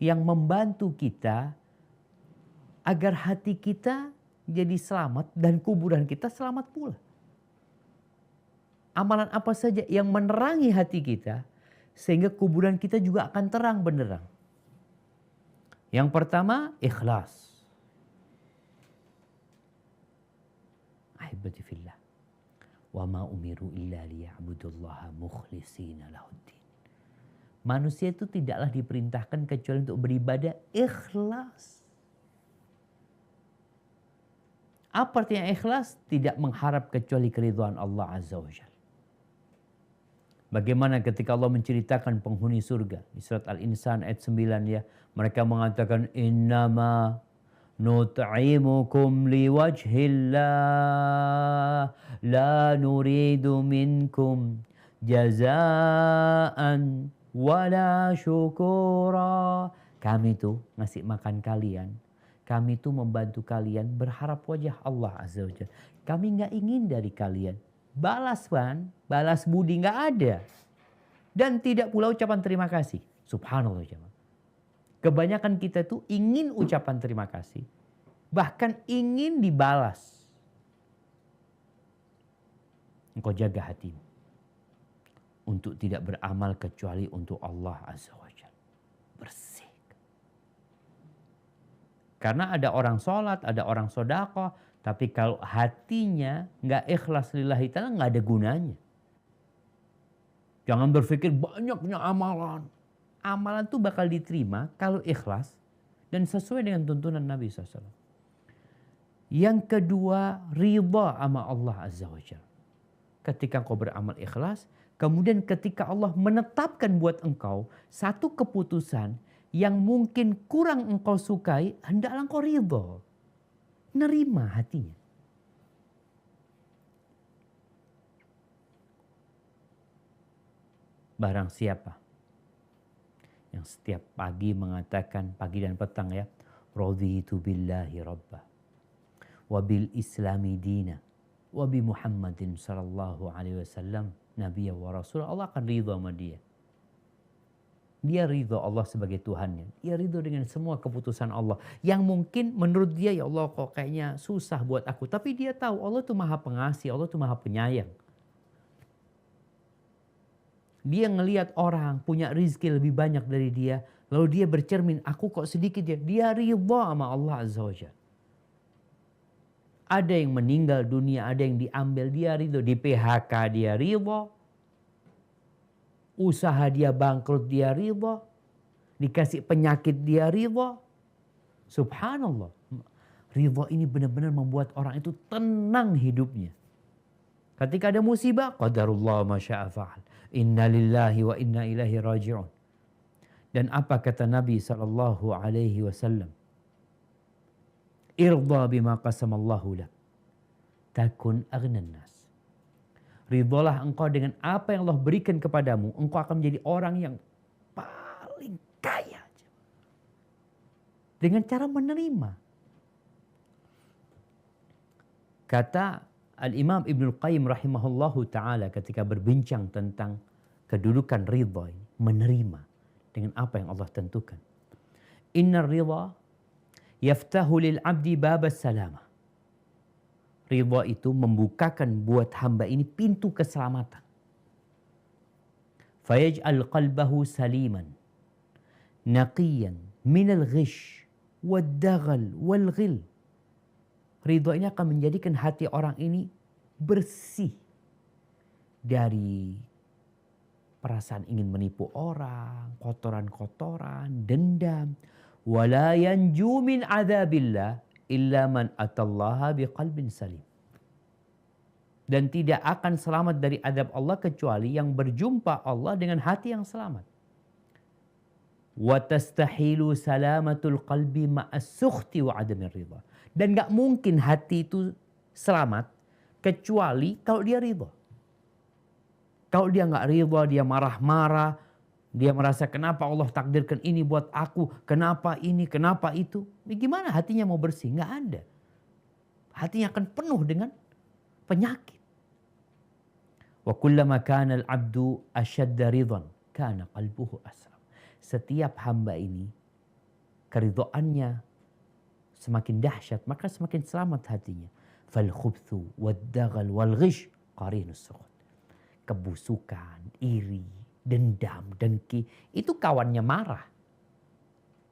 [SPEAKER 1] yang membantu kita agar hati kita jadi selamat dan kuburan kita selamat pula. Amalan apa saja yang menerangi hati kita sehingga kuburan kita juga akan terang benderang. Yang pertama, ikhlas. Ahibati fillah. Wa ma umiru illa liya'budullaha mukhlishina lahuddin. Manusia itu tidaklah diperintahkan kecuali untuk beribadah ikhlas. Apa artinya ikhlas? Tidak mengharap kecuali keridhaan Allah Azza wa Jalla. Bagaimana ketika Allah menceritakan penghuni surga di surat Al-Insan ayat 9 ya, mereka mengatakan innama nut'imukum liwajhillah la nuridu minkum jazaan wala syukura. Kami tuh ngasih makan kalian, kami tuh membantu kalian berharap wajah Allah Azza wa Jalla. Kami nggak ingin dari kalian balas budi, nggak ada. Dan tidak pula ucapan terima kasih. Subhanallah jemaah. Kebanyakan kita tuh ingin ucapan terima kasih. Bahkan ingin dibalas. Engkau jaga hatimu. Untuk tidak beramal kecuali untuk Allah Azza wa Jalla. Bersih. Karena ada orang sholat, ada orang sedekah. Tapi kalau hatinya nggak ikhlas lillahi ta'ala, nggak ada gunanya. Jangan berpikir banyaknya amalan. Amalan tuh bakal diterima kalau ikhlas dan sesuai dengan tuntunan Nabi SAW. Yang kedua, ridha sama Allah Azza wa Jalla. Ketika engkau beramal ikhlas, kemudian ketika Allah menetapkan buat engkau satu keputusan yang mungkin kurang engkau sukai, hendaklah engkau ridha. Nerima hatinya. Barang siapa yang setiap pagi mengatakan, pagi dan petang ya, raditu billahi rabba wa bil islami dina wa bi Muhammadin sallallahu alaihi wasallam nabiyya wa rasul, Allah akan ridha sama dia. Dia ridho Allah sebagai Tuhannya. Dia ridho dengan semua keputusan Allah. Yang mungkin menurut dia, ya Allah kok kayaknya susah buat aku. Tapi dia tahu Allah itu maha pengasih, Allah itu maha penyayang. Dia ngelihat orang punya rizki lebih banyak dari dia. Lalu dia bercermin, aku kok sedikit ya. Dia ridho sama Allah Azza wa Jalla. Ada yang meninggal dunia, ada yang diambil, dia ridho. Di PHK dia ridho. Usaha dia bangkrut dia ridha, dikasih penyakit dia ridha. Subhanallah. Ridha ini benar-benar membuat orang itu tenang hidupnya. Ketika ada musibah, qadarullah ma syaa fa'al. Inna lillahi wa inna ilaihi raji'un. Dan apa kata Nabi sallallahu alaihi wasallam? Irda bima qasamallahu lak. Takun aghnan nas. Ridholah engkau dengan apa yang Allah berikan kepadamu. Engkau akan menjadi orang yang paling kaya. Dengan cara menerima. Kata Al-Imam Ibnul Qayyim rahimahullahu ta'ala ketika berbincang tentang kedudukan ridha, menerima dengan apa yang Allah tentukan. Inna ridha Yaftahu lil abdi babas salamah. Ridha itu membukakan buat hamba ini pintu keselamatan. Fayaj'al qalbahu saliman, naqiyan minal ghish, wad-daghal, wal-ghil. Ridha ini akan menjadikan hati orang ini bersih dari perasaan ingin menipu orang, kotoran-kotoran, dendam. Wala yanju min adzabillah illa man atallaha biqalbin salim. Dan tidak akan selamat dari azab Allah kecuali yang berjumpa Allah dengan hati yang selamat. Wa tastahilu salamatul qalbi ma'as sukhti wa adamir ridha. Dan gak mungkin hati itu selamat kecuali kalau dia ridha. Kalau dia gak ridha, dia marah-marah, dia merasa kenapa Allah takdirkan ini buat aku, kenapa ini, kenapa itu. Gimana hatinya mau bersih? Nggak ada. Hatinya akan penuh dengan penyakit. Wa kullama kana al-'abdu ashadda ridhan, kana qalbuhu asram. Setiap hamba ini, keridhaannya semakin dahsyat, maka semakin selamat hatinya. Fal khubthu wad-daghal wal ghish qarinus sukhut. Kebusukan, iri, dendam, dengki, itu kawannya marah.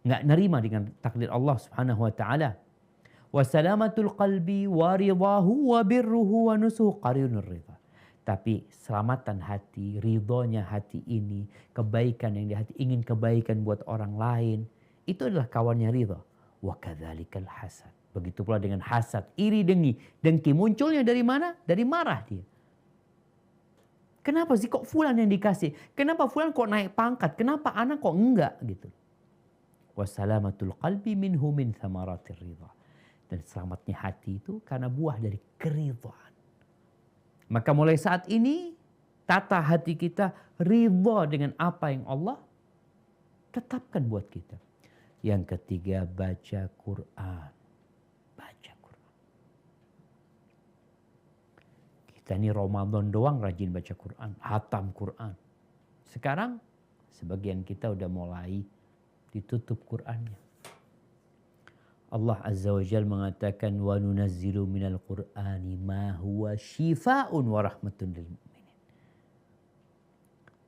[SPEAKER 1] Nggak nerima dengan takdir Allah Subhanahu wa taala. Wa salamatul qalbi wa ridahu wa birruhu wa nusuhu qarinur ridha. Tapi selamatan hati, ridhonya hati ini, kebaikan yang di hati, ingin kebaikan buat orang lain, itu adalah kawannya ridha. Wa kadzalikal hasad. Begitu pula dengan hasad, iri, dengki. Dengki munculnya dari mana? Dari marah dia. Kenapa sih kok fulan yang dikasih? Kenapa fulan kok naik pangkat? Kenapa anak kok enggak gitu? Wassalamatul qalbi minhu min thamaratir ridha. Dan selamatnya hati itu karena buah dari keridhaan. Maka mulai saat ini tata hati kita ridha dengan apa yang Allah tetapkan buat kita. Yang ketiga, baca Quran. Baca Quran. Kita ini Ramadan doang rajin baca Quran, hatam Quran. Sekarang sebagian kita udah mulai ditutup Qurannya. Allah Azza wa Jalla mengatakan wa nunazzilu minal Qur'ani ma huwa shifaa'un wa rahmatun lil mu'minin.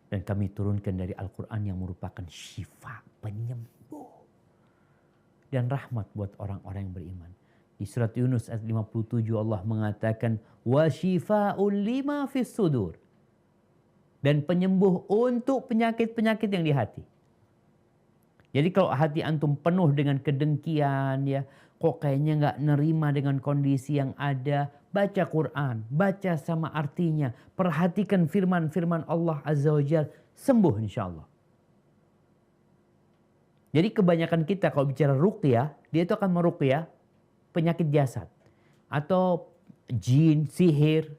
[SPEAKER 1] Dan kami turunkan dari Al-Quran yang merupakan syifa, penyembuh dan rahmat buat orang-orang yang beriman. Di surat Yunus ayat 57 Allah mengatakan wa shifaa'un lima fis sudur. Dan penyembuh untuk penyakit-penyakit yang di hati. Jadi kalau hati antum penuh dengan kedengkian, ya, kok kayaknya nggak nerima dengan kondisi yang ada, baca Quran, baca sama artinya, perhatikan firman-firman Allah Azza wa Jalla, sembuh insya Allah. Jadi kebanyakan kita kalau bicara ruqyah, dia itu akan meruqyah penyakit jasad atau jin, sihir.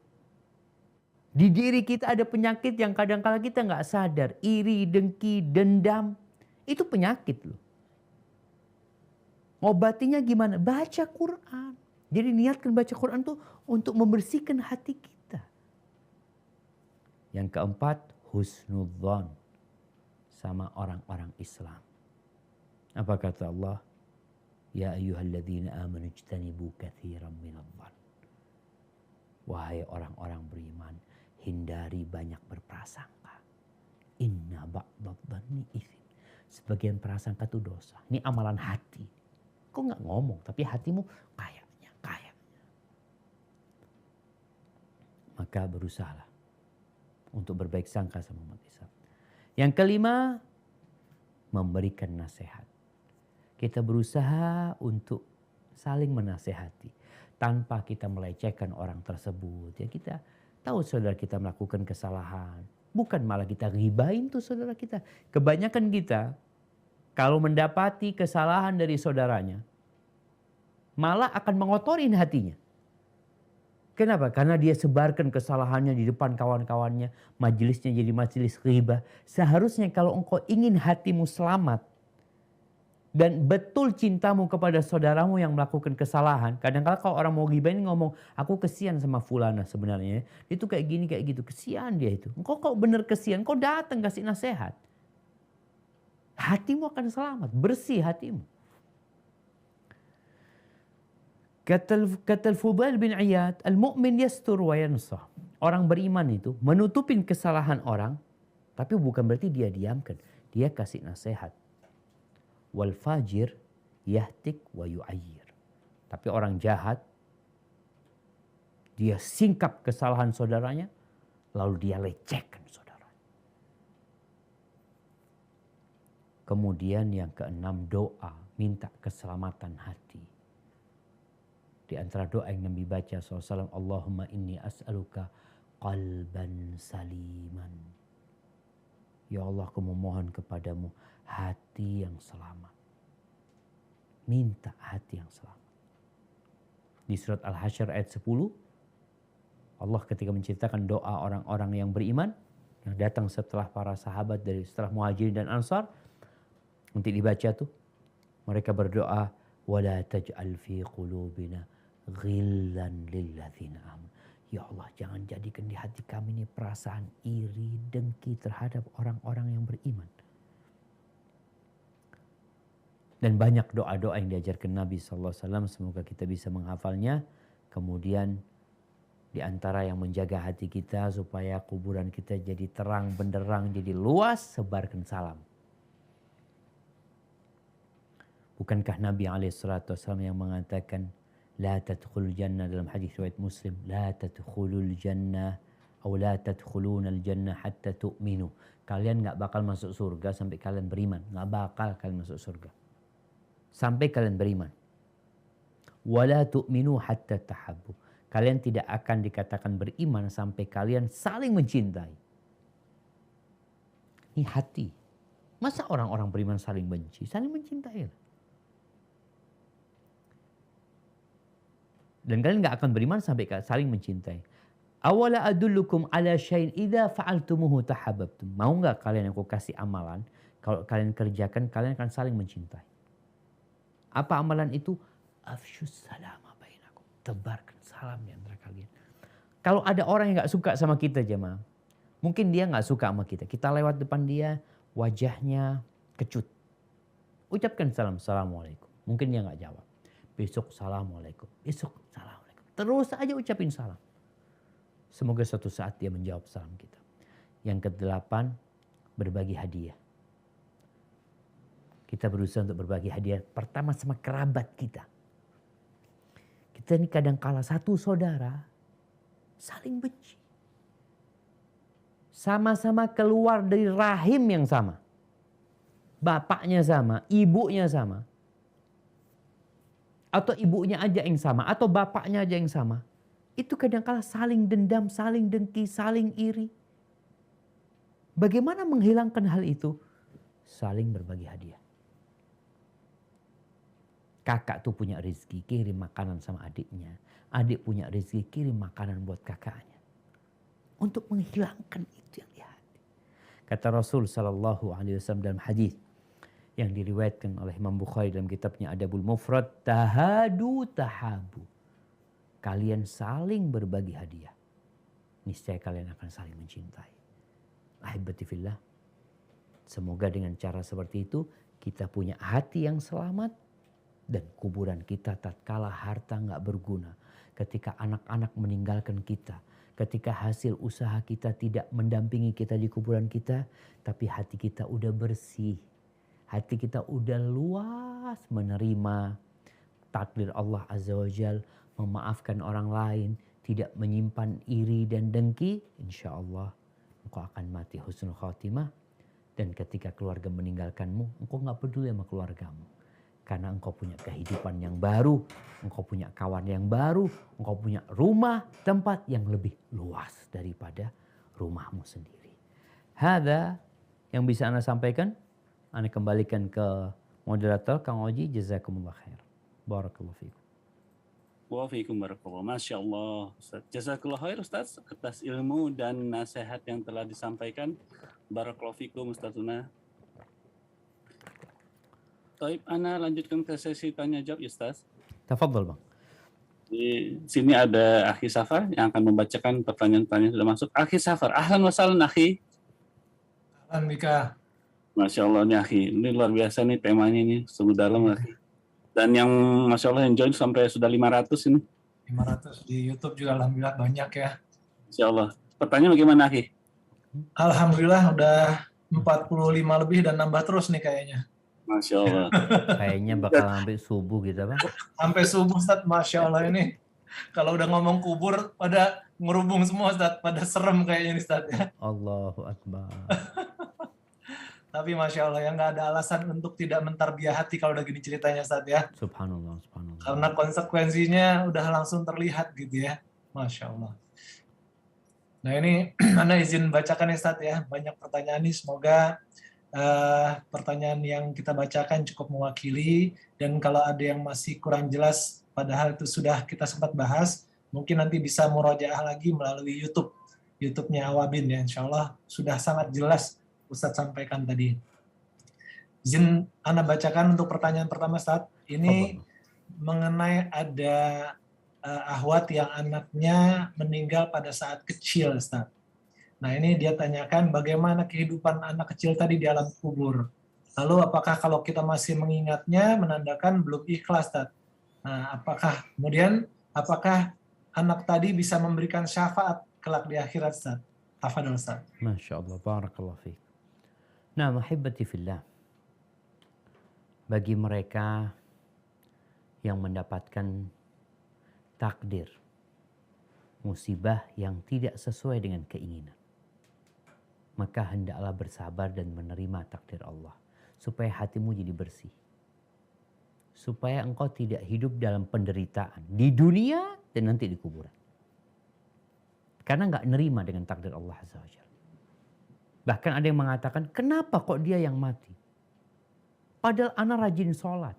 [SPEAKER 1] Di diri kita ada penyakit yang kadang-kala kita nggak sadar, iri, dengki, dendam. Itu penyakit loh. Ngobatinya gimana? Baca Quran. Jadi niatkan baca Quran tuh untuk membersihkan hati kita. Yang keempat, husnudzon sama orang-orang Islam. Apa kata Allah? Ya ayyuhalladzina amanu ijtanibu katsiran minadh-dhann. Wahai orang-orang beriman, hindari banyak berprasangka. Inna ba'dadh-dhanni itsim. Sebagian prasangka itu dosa. Ini amalan hati. Kok nggak ngomong, tapi hatimu kayaknya. Maka berusahalah untuk berbaik sangka sama umat Islam. Yang kelima, memberikan nasihat. Kita berusaha untuk saling menasehati tanpa kita melecehkan orang tersebut. Ya, kita tahu saudara kita melakukan kesalahan. Bukan malah kita ghibahin tuh saudara kita. Kebanyakan kita kalau mendapati kesalahan dari saudaranya, malah akan mengotorin hatinya. Kenapa? Karena dia sebarkan kesalahannya di depan kawan-kawannya. Majelisnya jadi majelis ghibah. Seharusnya kalau engkau ingin hatimu selamat dan betul cintamu kepada saudaramu yang melakukan kesalahan. Kadang-kadang kalau orang mau ghibahin ngomong, aku kesian sama fulana sebenarnya. Itu kayak gini, kayak gitu. Kesian dia itu. Engkau kok bener kesian, kau datang kasih nasihat. Hatimu akan selamat, bersih hatimu. Kata Fudail bin Iyad, al-mu'min yastur wa yansah. Orang beriman itu menutupin kesalahan orang, tapi bukan berarti dia diamkan. Dia kasih nasihat. Wal fajir yahtik wa yu'ayyir. Tapi orang jahat, dia singkap kesalahan saudaranya, lalu dia lecehkan saudara. Kemudian yang keenam, doa, minta keselamatan hati. Di antara doa yang Nabi baca SAW, Allahumma inni as'aluka qalban saliman. Ya Allah, aku memohon kepadamu hati yang selamat. Minta hati yang selamat. Di surat Al-Hasyr ayat 10, Allah ketika menceritakan doa orang-orang yang beriman, yang datang setelah para sahabat dari setelah Muhajirin dan Ansar, nanti dibaca tuh, mereka berdoa, wala taj'al fi qulubina ghillan lilladzina amanu. Ya Allah, jangan jadikan di hati kami ini perasaan iri, dengki terhadap orang-orang yang beriman. Dan banyak doa-doa yang diajarkan Nabi SAW, semoga kita bisa menghafalnya. Kemudian di antara yang menjaga hati kita supaya kuburan kita jadi terang benderang, jadi luas, sebarkan salam. Bukankah Nabi SAW yang mengatakan, la tadkhulul jannah, dalam hadis riwayat Muslim, la tadkhulul jannah atau la tadkhulunal jannah hatta tu'minu. Kalian nggak bakal masuk surga sampai kalian beriman. Nggak bakal kalian masuk surga sampai kalian beriman. Wala tu'minu hatta tahabbu. Kalian tidak akan dikatakan beriman sampai kalian saling mencintai. Ini hati. Masa orang-orang beriman saling benci? Saling mencintai. Dan kalian nggak akan beriman sampai saling mencintai. Awala adullukum ala syai'in idza fa'altumuhu tahabbtum. Mau nggak kalian yang aku kasih amalan? Kalau kalian kerjakan, kalian akan saling mencintai. Apa amalan itu? Afsyus salama bainakum. Tebarkan salam di antara kalian. Kalau ada orang yang nggak suka sama kita, jemaah, mungkin dia nggak suka sama kita. Kita lewat depan dia, wajahnya kecut. Ucapkan salam, assalamualaikum. Mungkin dia nggak jawab. Besok assalamualaikum. Besok assalamualaikum. Terus aja ucapin salam. Semoga suatu saat dia menjawab salam kita. Yang ke-8, berbagi hadiah. Kita berusaha untuk berbagi hadiah pertama sama kerabat kita. Kita ini kadang kala satu saudara saling benci. Sama-sama keluar dari rahim yang sama. Bapaknya sama, ibunya sama. Atau ibunya aja yang sama, atau bapaknya aja yang sama. Itu kadang-kala saling dendam, saling dengki, saling iri. Bagaimana menghilangkan hal itu? Saling berbagi hadiah. Kakak tuh punya rezeki, kirim makanan sama adiknya. Adik punya rezeki, kirim makanan buat kakaknya. Untuk menghilangkan itu yang di hati. Kata Rasul SAW dalam hadis yang diriwayatkan oleh Imam Bukhari dalam kitabnya Adabul Mufrad, tahadu tahabu. Kalian saling berbagi hadiah, niscaya kalian akan saling mencintai. Ahibati fillah, semoga dengan cara seperti itu kita punya hati yang selamat dan kuburan kita tatkala harta nggak berguna, ketika anak-anak meninggalkan kita, ketika hasil usaha kita tidak mendampingi kita di kuburan kita, tapi hati kita udah bersih. Hati kita udah luas menerima takdir Allah Azza wa Jal, memaafkan orang lain, tidak menyimpan iri dan dengki. Insya Allah engkau akan mati husnul khatimah. Dan ketika keluarga meninggalkanmu, engkau gak peduli sama keluargamu. Karena engkau punya kehidupan yang baru, engkau punya kawan yang baru, engkau punya rumah, tempat yang lebih luas daripada rumahmu sendiri. Hada yang bisa Anda sampaikan. Anda kembalikan ke moderator Kang Oji. Jazakumullah khair. Barakallahu fikum.
[SPEAKER 3] Wa fiikum barakallahu. Masya Allah. Jazakallah khair Ustaz atas ilmu dan nasihat yang telah disampaikan. Barakallahu fikum Ustazuna. Baik, Ana lanjutkan ke sesi tanya jawab Ustaz.
[SPEAKER 1] Tafadhol Bang.
[SPEAKER 3] Di sini ada Akhi Safar yang akan membacakan pertanyaan-pertanyaan yang sudah masuk. Akhi Safar, ahlan wa sahlan Akhi.
[SPEAKER 4] Ahlan bika.
[SPEAKER 3] Masya Allah nih Akhi, ini luar biasa nih temanya ini, sungguh dalam Akhi. Dan yang Masya Allah yang join sampai sudah 500 ini.
[SPEAKER 4] 500 di YouTube juga alhamdulillah banyak ya.
[SPEAKER 3] Masya Allah. Pertanyaan bagaimana, Akhi?
[SPEAKER 4] Alhamdulillah udah 45 lebih dan nambah terus nih kayaknya.
[SPEAKER 3] Masya Allah.
[SPEAKER 1] Kayaknya bakal sampai subuh gitu Bang.
[SPEAKER 4] Sampai subuh Ustaz, Masya Allah ini. Kalau udah ngomong kubur pada ngerubung semua Ustaz, pada serem kayaknya nih Ustaz ya.
[SPEAKER 1] Allahu Akbar.
[SPEAKER 4] Tapi Masya Allah ya nggak ada alasan untuk tidak mentarbiah hati kalau udah gini ceritanya Ustaz ya.
[SPEAKER 1] Subhanallah, subhanallah.
[SPEAKER 4] Karena konsekuensinya udah langsung terlihat gitu ya. Masya Allah. Nah ini Ana izin bacakan ya Ustaz ya. Banyak pertanyaan nih, semoga pertanyaan yang kita bacakan cukup mewakili. Dan kalau ada yang masih kurang jelas, padahal itu sudah kita sempat bahas, mungkin nanti bisa murojaah lagi melalui YouTube-nya Awabin ya. Insya Allah sudah sangat jelas Ustadz sampaikan tadi. Izin Ana bacakan untuk pertanyaan pertama Ustadz. Ini mengenai ada ahwat yang anaknya meninggal pada saat kecil Ustadz. Nah ini dia tanyakan bagaimana kehidupan anak kecil tadi di alam kubur. Lalu apakah kalau kita masih mengingatnya menandakan belum ikhlas Ustadz. Nah apakah anak tadi bisa memberikan syafaat kelak di akhirat Ustadz? Tafadhol Ustadz.
[SPEAKER 1] Masya Allah, barakallahu fiik. Nah, mahibati fillah. Bagi mereka yang mendapatkan takdir, musibah yang tidak sesuai dengan keinginan, maka hendaklah bersabar dan menerima takdir Allah. Supaya hatimu jadi bersih. Supaya engkau tidak hidup dalam penderitaan. Di dunia dan nanti di kuburan. Karena nggak nerima dengan takdir Allah Azza wa Jalla. Bahkan ada yang mengatakan, kenapa kok dia yang mati? Padahal anak rajin sholat.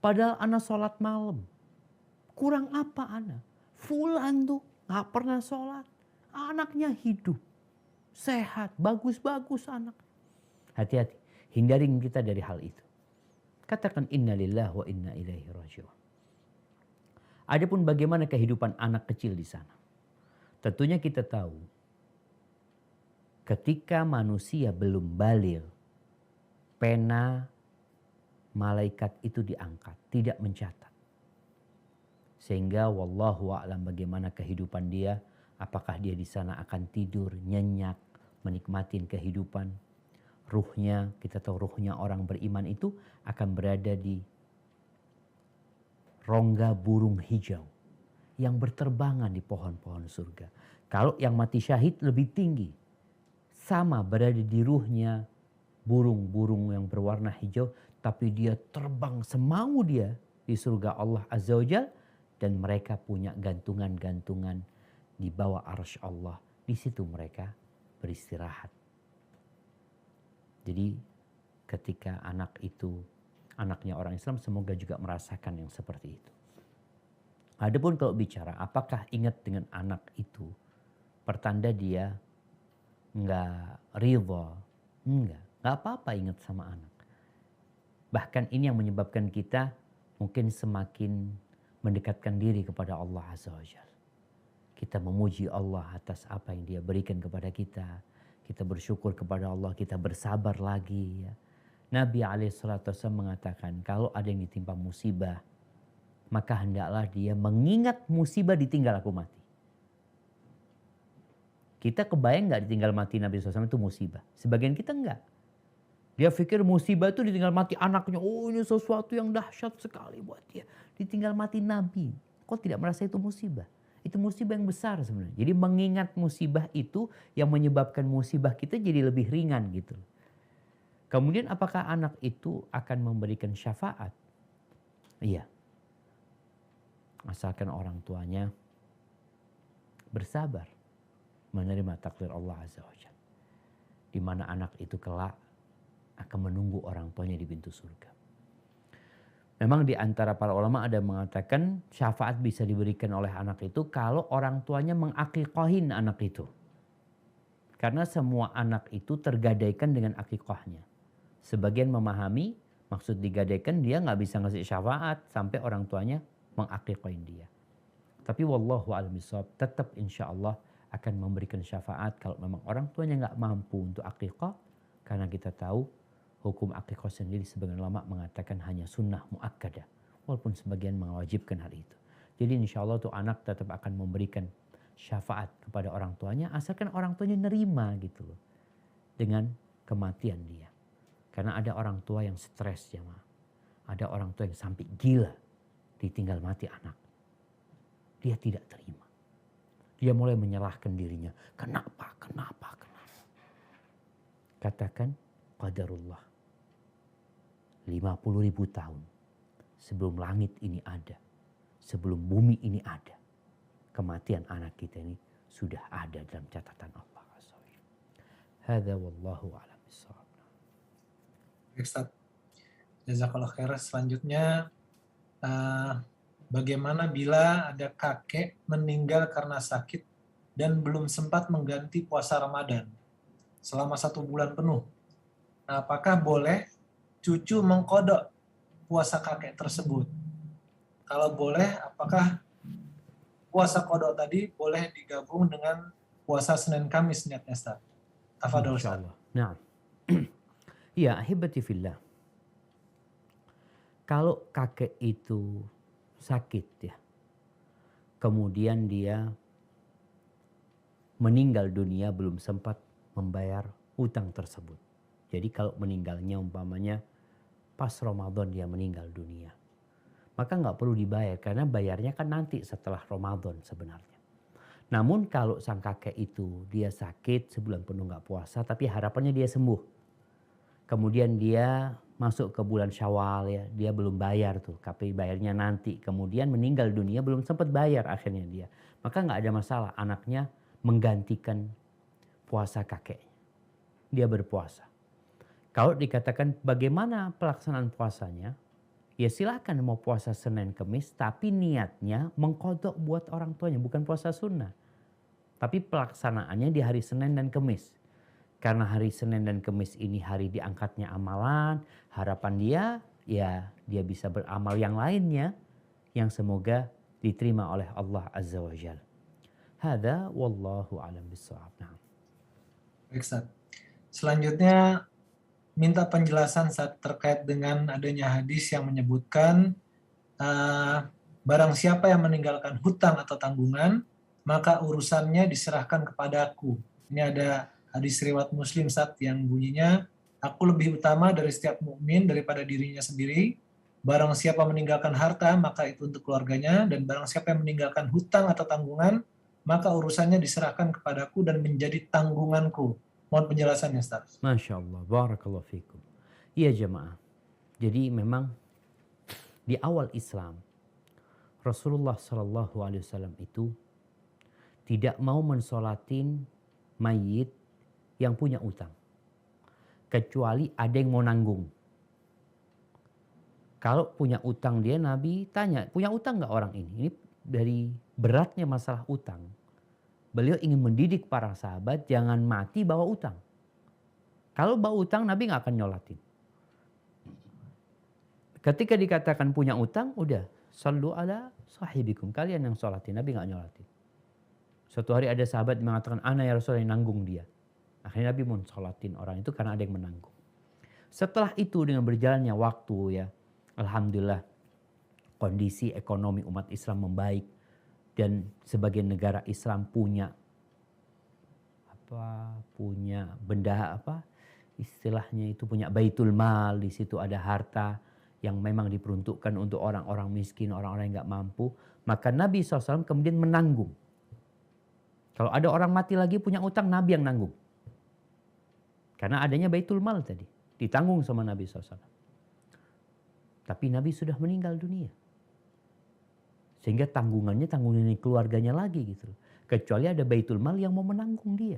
[SPEAKER 1] Padahal anak sholat malam. Kurang apa anak? Fulan tuh gak pernah sholat. Anaknya hidup. Sehat. Bagus-bagus anak. Hati-hati. Hindarin kita dari hal itu. Katakan inna lillahi wa inna ilaihi raji'un. Adapun bagaimana kehidupan anak kecil di sana. Tentunya kita tahu. Ketika manusia belum baligh, pena malaikat itu diangkat, tidak mencatat. Sehingga wallahu a'lam bagaimana kehidupan dia, apakah dia di sana akan tidur, nyenyak, menikmati kehidupan. Ruhnya, kita tahu ruhnya orang beriman itu akan berada di rongga burung hijau yang berterbangan di pohon-pohon surga. Kalau yang mati syahid lebih tinggi. Sama berada di ruhnya burung-burung yang berwarna hijau. Tapi dia terbang semau dia di surga Allah Azza wa Jalla. Dan mereka punya gantungan-gantungan di bawah arsy Allah. Di situ mereka beristirahat. Jadi ketika anak itu, anaknya orang Islam semoga juga merasakan yang seperti itu. Adapun kalau bicara apakah ingat dengan anak itu. Pertanda dia nggak ridha, nggak apa-apa ingat sama anak. Bahkan ini yang menyebabkan kita mungkin semakin mendekatkan diri kepada Allah Azza wa Jalla. Kita memuji Allah atas apa yang dia berikan kepada kita. Kita bersyukur kepada Allah, kita bersabar lagi. Ya. Nabi SAW mengatakan kalau ada yang ditimpa musibah, maka hendaklah dia mengingat musibah ditinggal aku mati. Kita kebayang gak ditinggal mati Nabi SAW itu musibah? Sebagian kita enggak. Dia pikir musibah itu ditinggal mati anaknya. Oh ini sesuatu yang dahsyat sekali buat dia. Ditinggal mati Nabi. Kok tidak merasa itu musibah? Itu musibah yang besar sebenarnya. Jadi mengingat musibah itu yang menyebabkan musibah kita jadi lebih ringan gitu. Kemudian apakah anak itu akan memberikan syafaat? Iya. Asalkan orang tuanya bersabar menerima takdir Allah Azza wa Jalla. Di mana anak itu kelak akan menunggu orang tuanya di pintu surga. Memang di antara para ulama ada yang mengatakan syafaat bisa diberikan oleh anak itu kalau orang tuanya mengakikohin anak itu. Karena semua anak itu tergadaikan dengan akikahnya. Sebagian memahami maksud digadaikan dia nggak bisa ngasih syafaat sampai orang tuanya mengakikohin dia. Tapi wallahu a'lam bishawab, tetap insya Allah akan memberikan syafaat kalau memang orang tuanya nggak mampu untuk akikah. Karena kita tahu Hukum akikah sendiri sebagian ulama mengatakan hanya sunnah muakkadah, walaupun sebagian mewajibkan hal itu. Jadi insya Allah tuh anak tetap akan memberikan syafaat kepada orang tuanya asalkan orang tuanya nerima gitu loh dengan kematian dia. Karena ada orang tua yang stres jemaah. Ada orang tua yang sampai gila ditinggal mati anak. Dia tidak terima. Dia mulai menyalahkan dirinya. Kenapa? Katakan qadarullah. 50.000 tahun sebelum langit ini ada, sebelum bumi ini ada, kematian anak kita ini sudah ada dalam catatan Allah Azza wa Jalla. Hadza wallahu a'lam bishawab.
[SPEAKER 4] Ustaz, jazakallah khair. Selanjutnya, bagaimana bila ada kakek meninggal karena sakit dan belum sempat mengganti puasa Ramadan selama 1 bulan penuh? Nah, apakah boleh cucu mengkodok puasa kakek tersebut? Kalau boleh, apakah puasa kodok tadi boleh digabung dengan puasa Senin Kamis niatnya, Ustaz? Tafadhol, Ustaz.
[SPEAKER 1] Nah, ya ahibati fillah. Kalau kakek itu sakit ya, kemudian dia meninggal dunia belum sempat membayar hutang tersebut. Jadi kalau meninggalnya umpamanya pas Ramadan dia meninggal dunia, maka nggak perlu dibayar karena bayarnya kan nanti setelah Ramadan sebenarnya. Namun kalau sang kakek itu dia sakit sebulan penuh nggak puasa tapi harapannya dia sembuh. Kemudian dia masuk ke bulan Syawal ya, dia belum bayar tuh, tapi bayarnya nanti. Kemudian meninggal dunia belum sempat bayar akhirnya dia. Maka nggak ada masalah anaknya menggantikan puasa kakeknya. Dia berpuasa. Kalau dikatakan bagaimana pelaksanaan puasanya, ya silakan mau puasa Senin Kemis, tapi niatnya mengkodok buat orang tuanya, bukan puasa sunnah. Tapi pelaksanaannya di hari Senin dan Kemis. Karena hari Senin dan Kemis ini hari diangkatnya amalan, harapan dia ya dia bisa beramal yang lainnya yang semoga diterima oleh Allah Azza wa Jalla. Hadza wallahu a'lam bishawab.
[SPEAKER 4] Baik, Ustaz. Selanjutnya minta penjelasan saat terkait dengan adanya hadis yang menyebutkan barang siapa yang meninggalkan hutang atau tanggungan maka urusannya diserahkan kepadaku. Ini ada hadis riwayat Muslim, Ustaz, yang bunyinya, aku lebih utama dari setiap mukmin daripada dirinya sendiri. Barang siapa meninggalkan harta maka itu untuk keluarganya, dan barang siapa yang meninggalkan hutang atau tanggungan maka urusannya diserahkan kepadaku dan menjadi tanggunganku. Mohon penjelasannya, Ustaz.
[SPEAKER 1] Masya Allah, barakallahu fikum. Iya jemaah. Jadi memang di awal Islam Rasulullah SAW itu tidak mau mensolatin mayit yang punya utang, kecuali ada yang mau nanggung. Kalau punya utang dia, Nabi tanya, punya utang nggak orang ini? Ini dari beratnya masalah utang. Beliau ingin mendidik para sahabat jangan mati bawa utang. Kalau bawa utang Nabi nggak akan nyolatin. Ketika dikatakan punya utang, udah sallu ala sahibikum, kalian yang sholatin, Nabi nggak nyolatin. Suatu hari ada sahabat mengatakan, ana ya Rasulullah yang nanggung dia. Akhirnya Nabi mau sholatin orang itu karena ada yang menanggung. Setelah itu dengan berjalannya waktu ya, alhamdulillah kondisi ekonomi umat Islam membaik. Dan sebagian negara Islam punya benda istilahnya itu punya baitul mal, di situ ada harta yang memang diperuntukkan untuk orang-orang miskin, orang-orang yang nggak mampu. Maka Nabi SAW kemudian menanggung. Kalau ada orang mati lagi punya utang, Nabi yang nanggung. Karena adanya baitul mal tadi, ditanggung sama Nabi SAW. Tapi Nabi sudah meninggal dunia. Sehingga tanggungannya keluarganya lagi gitu. Kecuali ada baitul mal yang mau menanggung dia.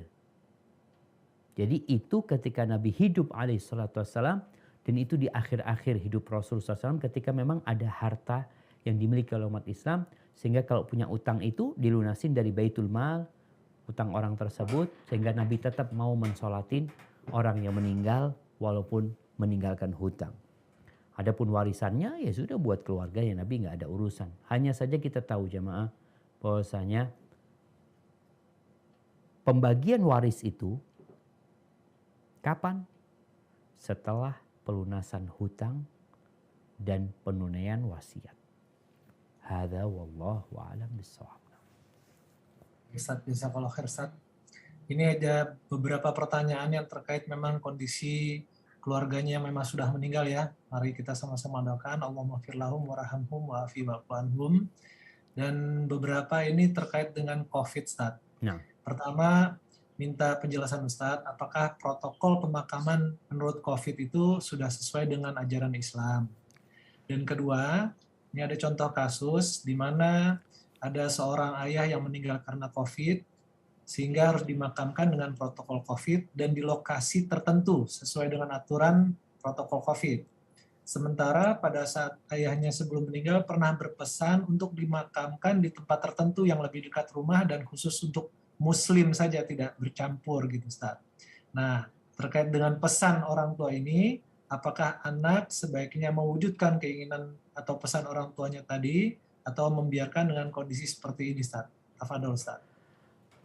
[SPEAKER 1] Jadi itu ketika Nabi hidup alaihissalam, dan itu di akhir-akhir hidup Rasulullah SAW ketika memang ada harta yang dimiliki oleh umat Islam. Sehingga kalau punya utang itu dilunasin dari baitul mal, utang orang tersebut. Sehingga Nabi tetap mau mensolatin orang yang meninggal walaupun meninggalkan hutang. Adapun warisannya ya sudah buat keluarganya, Nabi nggak ada urusan. Hanya saja kita tahu jemaah bahwasanya pembagian waris itu kapan? Setelah pelunasan hutang, dan penunaian wasiat. Hadza wallahu a'lam bissawab.
[SPEAKER 4] Ustaz, jazakallahu khair Ustaz. Ini ada beberapa pertanyaan yang terkait memang kondisi keluarganya yang memang sudah meninggal ya. Mari kita sama-sama doakan Allahumma fir lahum warhamhum wa'afi wa'fu anhum. Dan beberapa ini terkait dengan COVID, Ustaz.
[SPEAKER 1] Nah.
[SPEAKER 4] Pertama, minta penjelasan Ustaz, apakah protokol pemakaman menurut COVID itu sudah sesuai dengan ajaran Islam? Dan kedua, ini ada contoh kasus di mana ada seorang ayah yang meninggal karena COVID, sehingga harus dimakamkan dengan protokol COVID dan di lokasi tertentu sesuai dengan aturan protokol COVID. Sementara pada saat ayahnya sebelum meninggal pernah berpesan untuk dimakamkan di tempat tertentu yang lebih dekat rumah dan khusus untuk Muslim saja, tidak bercampur gitu Ustaz. Nah, terkait dengan pesan orang tua ini, apakah anak sebaiknya mewujudkan keinginan atau pesan orang tuanya tadi atau membiarkan dengan kondisi seperti ini Ustaz? Tafadhol Ustaz.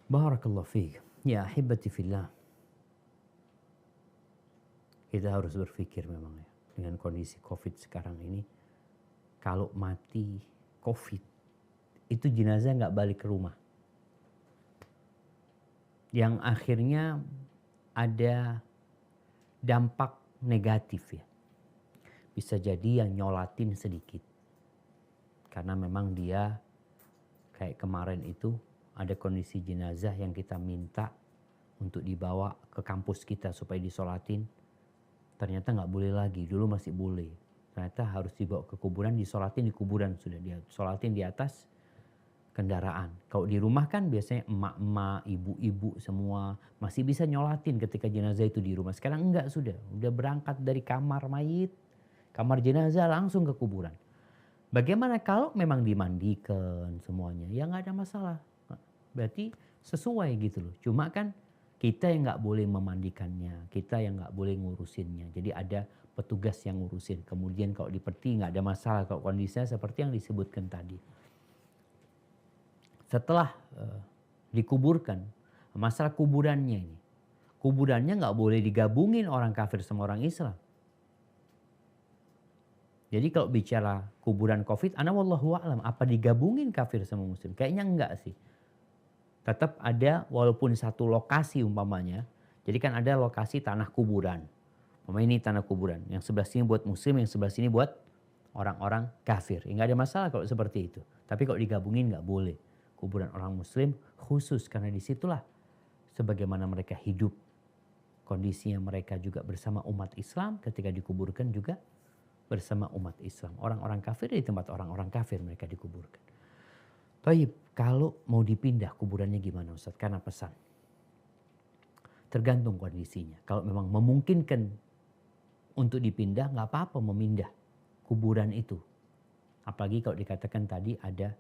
[SPEAKER 1] Barakallahu fiik. Ya ahibati fillah. Kita harus berpikir memang ya, dengan kondisi COVID sekarang ini, kalau mati COVID, itu jenazah nggak balik ke rumah. Yang akhirnya ada dampak negatif ya. Bisa jadi yang nyolatin sedikit. Karena memang dia kayak kemarin itu ada kondisi jenazah yang kita minta untuk dibawa ke kampus kita supaya disolatin. Ternyata nggak boleh lagi, dulu masih boleh. Ternyata harus dibawa ke kuburan, disolatin di kuburan, sudah disolatin di atas kendaraan. Kalau di rumah kan biasanya emak-emak, ibu-ibu semua masih bisa nyolatin ketika jenazah itu di rumah. Sekarang enggak, udah berangkat dari kamar mayit, kamar jenazah langsung ke kuburan. Bagaimana kalau memang dimandikan semuanya? Ya nggak ada masalah. Berarti sesuai gitu loh. Cuma kan kita yang nggak boleh memandikannya, kita yang nggak boleh ngurusinnya. Jadi ada petugas yang ngurusin. Kemudian kalau di peti nggak ada masalah kalau kondisinya seperti yang disebutkan tadi. Setelah dikuburkan, masalah kuburannya ini. Kuburannya nggak boleh digabungin orang kafir sama orang Islam. Jadi kalau bicara kuburan COVID, ana wallahu a'lam, apa digabungin kafir sama muslim? Kayaknya enggak sih. Tetap ada walaupun satu lokasi umpamanya. Jadi kan ada lokasi tanah kuburan. Ini tanah kuburan. Yang sebelah sini buat muslim, yang sebelah sini buat orang-orang kafir. Enggak ada masalah kalau seperti itu. Tapi kalau digabungin enggak boleh. Kuburan orang muslim khusus karena disitulah sebagaimana mereka hidup. Kondisinya mereka juga bersama umat Islam, ketika dikuburkan juga bersama umat Islam. Orang-orang kafir di tempat orang-orang kafir mereka dikuburkan. Baik, kalau mau dipindah kuburannya gimana Ustaz? Karena pesan. Tergantung kondisinya. Kalau memang memungkinkan untuk dipindah, nggak apa-apa memindah kuburan itu. Apalagi kalau dikatakan tadi ada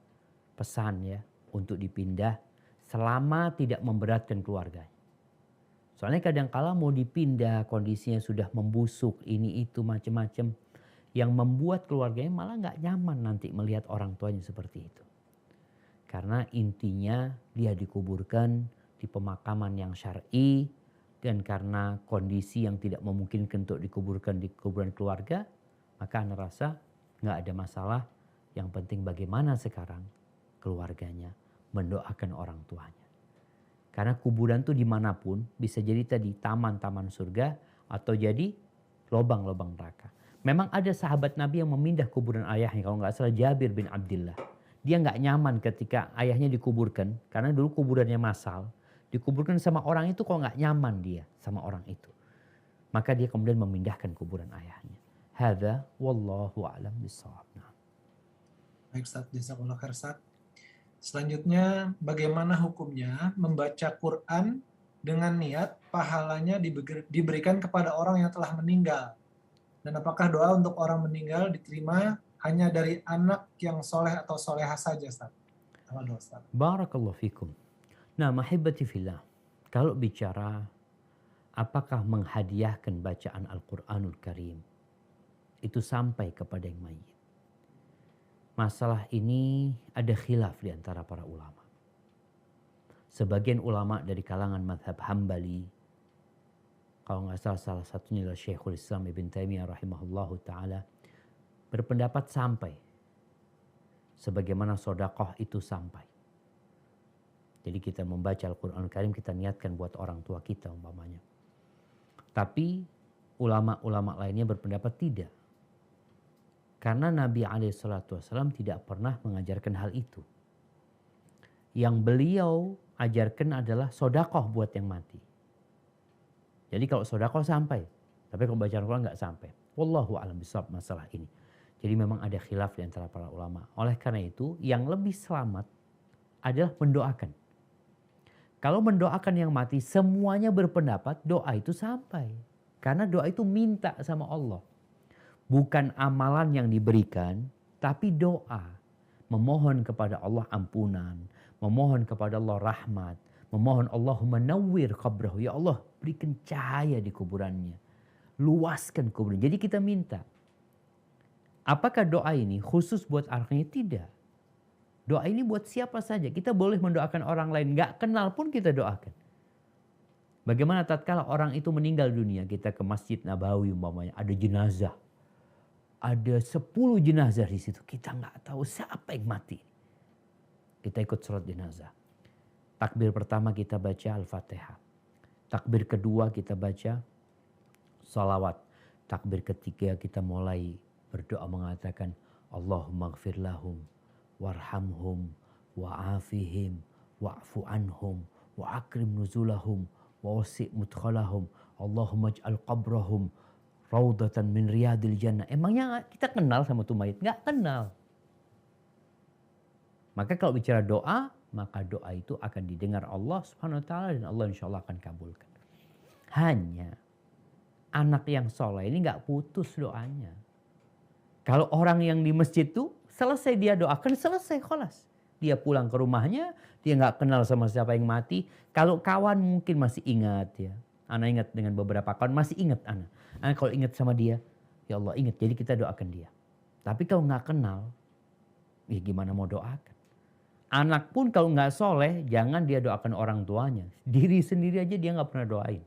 [SPEAKER 1] pesan ya untuk dipindah selama tidak memberatkan keluarganya. Soalnya kadang-kala mau dipindah kondisinya sudah membusuk, ini itu macam-macam. Yang membuat keluarganya malah nggak nyaman nanti melihat orang tuanya seperti itu. Karena intinya dia dikuburkan di pemakaman yang syar'i dan karena kondisi yang tidak memungkinkan untuk dikuburkan di kuburan keluarga, maka Anda rasa nggak ada masalah. Yang penting bagaimana sekarang keluarganya mendoakan orang tuanya. Karena kuburan tuh dimanapun bisa jadi tadi taman-taman surga atau jadi lobang-lobang neraka. Memang ada sahabat Nabi yang memindah kuburan ayahnya, kalau nggak salah Jabir bin Abdullah. Dia nggak nyaman ketika ayahnya dikuburkan, karena dulu kuburannya massal. Dikuburkan sama orang itu kok nggak nyaman dia sama orang itu. Maka dia kemudian memindahkan kuburan ayahnya. Hadza wallahu a'lam bissawab.
[SPEAKER 4] Baik Ustaz, jazakallahu khair Ustaz. Selanjutnya, bagaimana hukumnya membaca Quran dengan niat pahalanya diberikan kepada orang yang telah meninggal? Dan apakah doa untuk orang meninggal diterima hanya dari anak yang soleh atau soleha saja, Ustaz?
[SPEAKER 1] Barakallahu fikum. Nah, mahibati fillah. Kalau bicara apakah menghadiahkan bacaan Al-Quranul Karim itu sampai kepada yang mayit. Masalah ini ada khilaf di antara para ulama. Sebagian ulama dari kalangan mazhab Hambali kalau nggak salah satunya adalah Syekhul Islam Ibn Taimiyah rahimahullahu ta'ala, berpendapat sampai sebagaimana sodakoh itu sampai. Jadi kita membaca Al-Quran Karim, kita niatkan buat orang tua kita umpamanya. Tapi ulama-ulama lainnya berpendapat tidak. Karena Nabi SAW tidak pernah mengajarkan hal itu. Yang beliau ajarkan adalah sodakoh buat yang mati. Jadi kalau sodakoh sampai, tapi kalau baca Al-Quran nggak sampai. Wallahu a'lam bishawab masalah ini. Jadi memang ada khilaf di antara para ulama. Oleh karena itu yang lebih selamat adalah mendoakan. Kalau mendoakan yang mati, semuanya berpendapat doa itu sampai. Karena doa itu minta sama Allah. Bukan amalan yang diberikan, tapi doa. Memohon kepada Allah ampunan. Memohon kepada Allah rahmat. Memohon Allahumma nawwir qabrahu. Ya Allah, berikan cahaya di kuburannya. Luaskan kuburan. Jadi kita minta. Apakah doa ini khusus buat anaknya? Tidak. Doa ini buat siapa saja. Kita boleh mendoakan orang lain. Gak kenal pun kita doakan. Bagaimana tatkala orang itu meninggal dunia. Kita ke Masjid Nabawi umpamanya. Ada jenazah. Ada 10 jenazah di situ. Kita gak tahu siapa yang mati. Kita ikut sholat jenazah. Takbir pertama kita baca Al-Fatihah. Takbir kedua kita baca salawat. Takbir ketiga kita mulai berdoa mengatakan Allahumma gfir lahum warhamhum wa'afihim wa'fu anhum wa'akrim nuzulahum wa'wasi' mudkhalahum Allahumma ij'al qabrahum raudatan min riyadil jannah. Emangnya kita kenal sama tuh mayit? Nggak kenal. Maka kalau bicara doa, maka doa itu akan didengar Allah Subhanahu wa ta'ala dan Allah insya Allah akan kabulkan. Hanya anak yang soleh ini nggak putus doanya. Kalau orang yang di masjid itu selesai dia doakan, selesai kholas. Dia pulang ke rumahnya, dia nggak kenal sama siapa yang mati. Kalau kawan mungkin masih ingat ya. Anak ingat dengan beberapa kawan, masih ingat anak. Anak kalau ingat sama dia, ya Allah ingat. Jadi kita doakan dia. Tapi kalau nggak kenal, ya gimana mau doakan? Anak pun kalau nggak soleh, jangan dia doakan orang tuanya. Diri sendiri aja dia nggak pernah doain.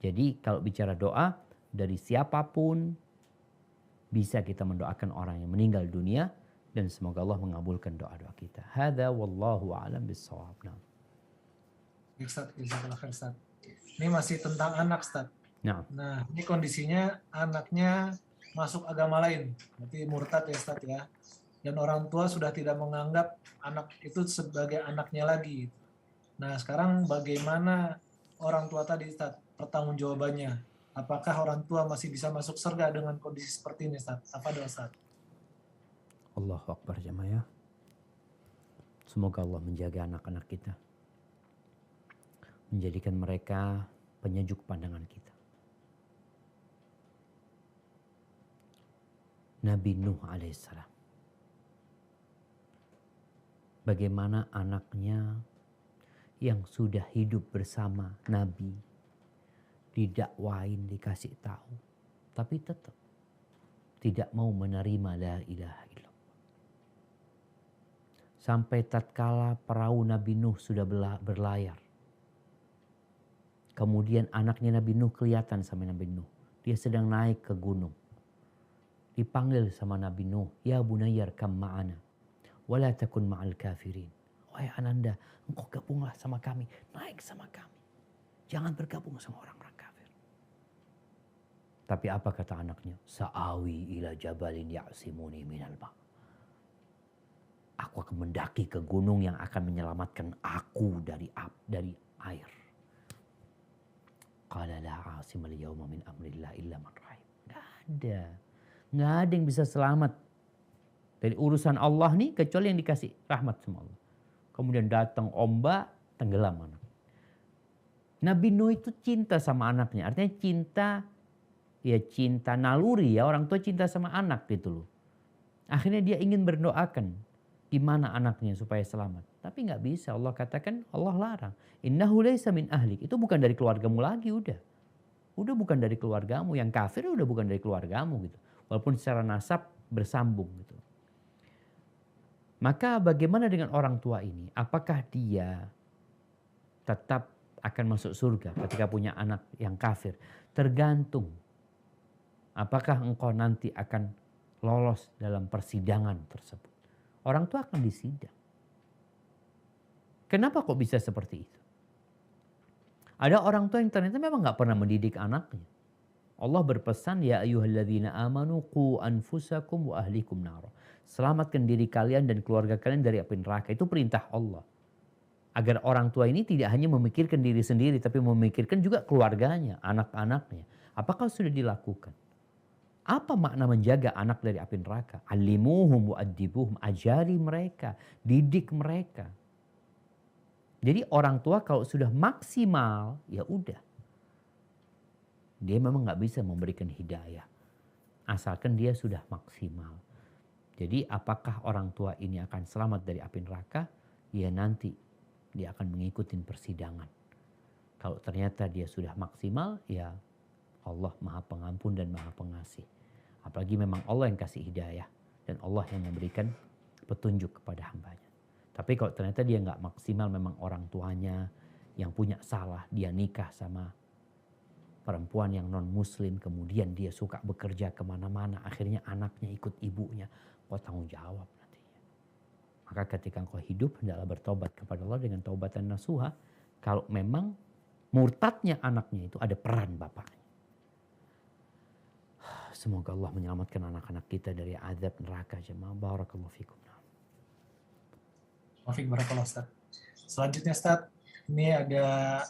[SPEAKER 1] Jadi kalau bicara doa, dari siapapun bisa kita mendoakan orang yang meninggal dunia. Dan semoga Allah mengabulkan doa-doa kita. Hadza wallahu a'lam bissawab.
[SPEAKER 4] Ustaz, Ustaz. Ini masih tentang anak, Ustaz. Nah, ini kondisinya anaknya masuk agama lain. Berarti murtad ya, Ustaz ya. Dan orang tua sudah tidak menganggap anak itu sebagai anaknya lagi. Nah, sekarang bagaimana orang tua tadi, Ustaz, pertanggungjawabannya? Apakah orang tua masih bisa masuk surga dengan kondisi seperti ini, Ustaz? Apa doa, Ustaz?
[SPEAKER 1] Allahu Akbar jemaah. Semoga Allah menjaga anak-anak kita. Menjadikan mereka penyejuk pandangan kita. Nabi Nuh alaihissalam. Bagaimana anaknya yang sudah hidup bersama Nabi didakwain, dikasih tahu, tapi tetap tidak mau menerima la ilaha illallah. Sampai tatkala perahu Nabi Nuh sudah berlayar. Kemudian anaknya Nabi Nuh kelihatan sama Nabi Nuh. Dia sedang naik ke gunung. Dipanggil sama Nabi Nuh, ya bunayyar kam ma'ana. Wala takun ma'al kafirin. Wahai ananda, engkau gabunglah sama kami. Naik sama kami. Jangan bergabung sama orang-orang kafir. Tapi apa kata anaknya? Sa'awi ila jabalin ya'simuni minal ma'. Aku akan mendaki ke gunung yang akan menyelamatkan aku dari air. Qala la 'asima al-yawma min amrillah illa man rahim. Nggak ada yang bisa selamat dari urusan Allah nih kecuali yang dikasih rahmat sama Allah. Kemudian datang ombak, tenggelam anak. Nabi Nuh itu cinta sama anaknya. Artinya cinta naluri ya. Orang tua cinta sama anak gitu loh. Akhirnya dia ingin berdoakan. Gimana anaknya supaya selamat. Tapi nggak bisa. Allah katakan, Allah larang. Innahu laysa min ahlik. Itu bukan dari keluargamu lagi udah. Udah bukan dari keluargamu. Yang kafir udah bukan dari keluargamu gitu. Walaupun secara nasab bersambung gitu. Maka bagaimana dengan orang tua ini? Apakah dia tetap akan masuk surga ketika punya anak yang kafir? Tergantung apakah engkau nanti akan lolos dalam persidangan tersebut. Orang tua akan disidang. Kenapa kok bisa seperti itu? Ada orang tua yang ternyata memang nggak pernah mendidik anaknya. Allah berpesan, ya ayyuhalladzina amanu qu anfusakum wa ahlikum nar. Selamatkan diri kalian dan keluarga kalian dari api neraka. Itu perintah Allah. Agar orang tua ini tidak hanya memikirkan diri sendiri, tapi memikirkan juga keluarganya, anak-anaknya. Apakah sudah dilakukan? Apa makna menjaga anak dari api neraka? Alimuhum wa'adibuhum, ajari mereka, didik mereka. Jadi orang tua kalau sudah maksimal, ya udah. Dia memang nggak bisa memberikan hidayah. Asalkan dia sudah maksimal. Jadi apakah orang tua ini akan selamat dari api neraka? Ya nanti dia akan mengikuti persidangan. Kalau ternyata dia sudah maksimal, ya Allah Maha Pengampun dan Maha Pengasih. Apalagi memang Allah yang kasih hidayah. Dan Allah yang memberikan petunjuk kepada hambanya. Tapi kalau ternyata dia nggak maksimal, memang orang tuanya yang punya salah, dia nikah sama perempuan yang non muslim, kemudian dia suka bekerja kemana-mana, akhirnya anaknya ikut ibunya, kau tanggung jawab nantinya. Maka ketika engkau hidup, hendaklah bertobat kepada Allah dengan taubatan nasuha. Kalau memang murtadnya anaknya itu ada peran bapaknya. Semoga Allah menyelamatkan anak-anak kita dari azab neraka jemaah. Barakallahu fikum.
[SPEAKER 4] Barakallahu Ustaz. Selanjutnya Ustaz, ini ada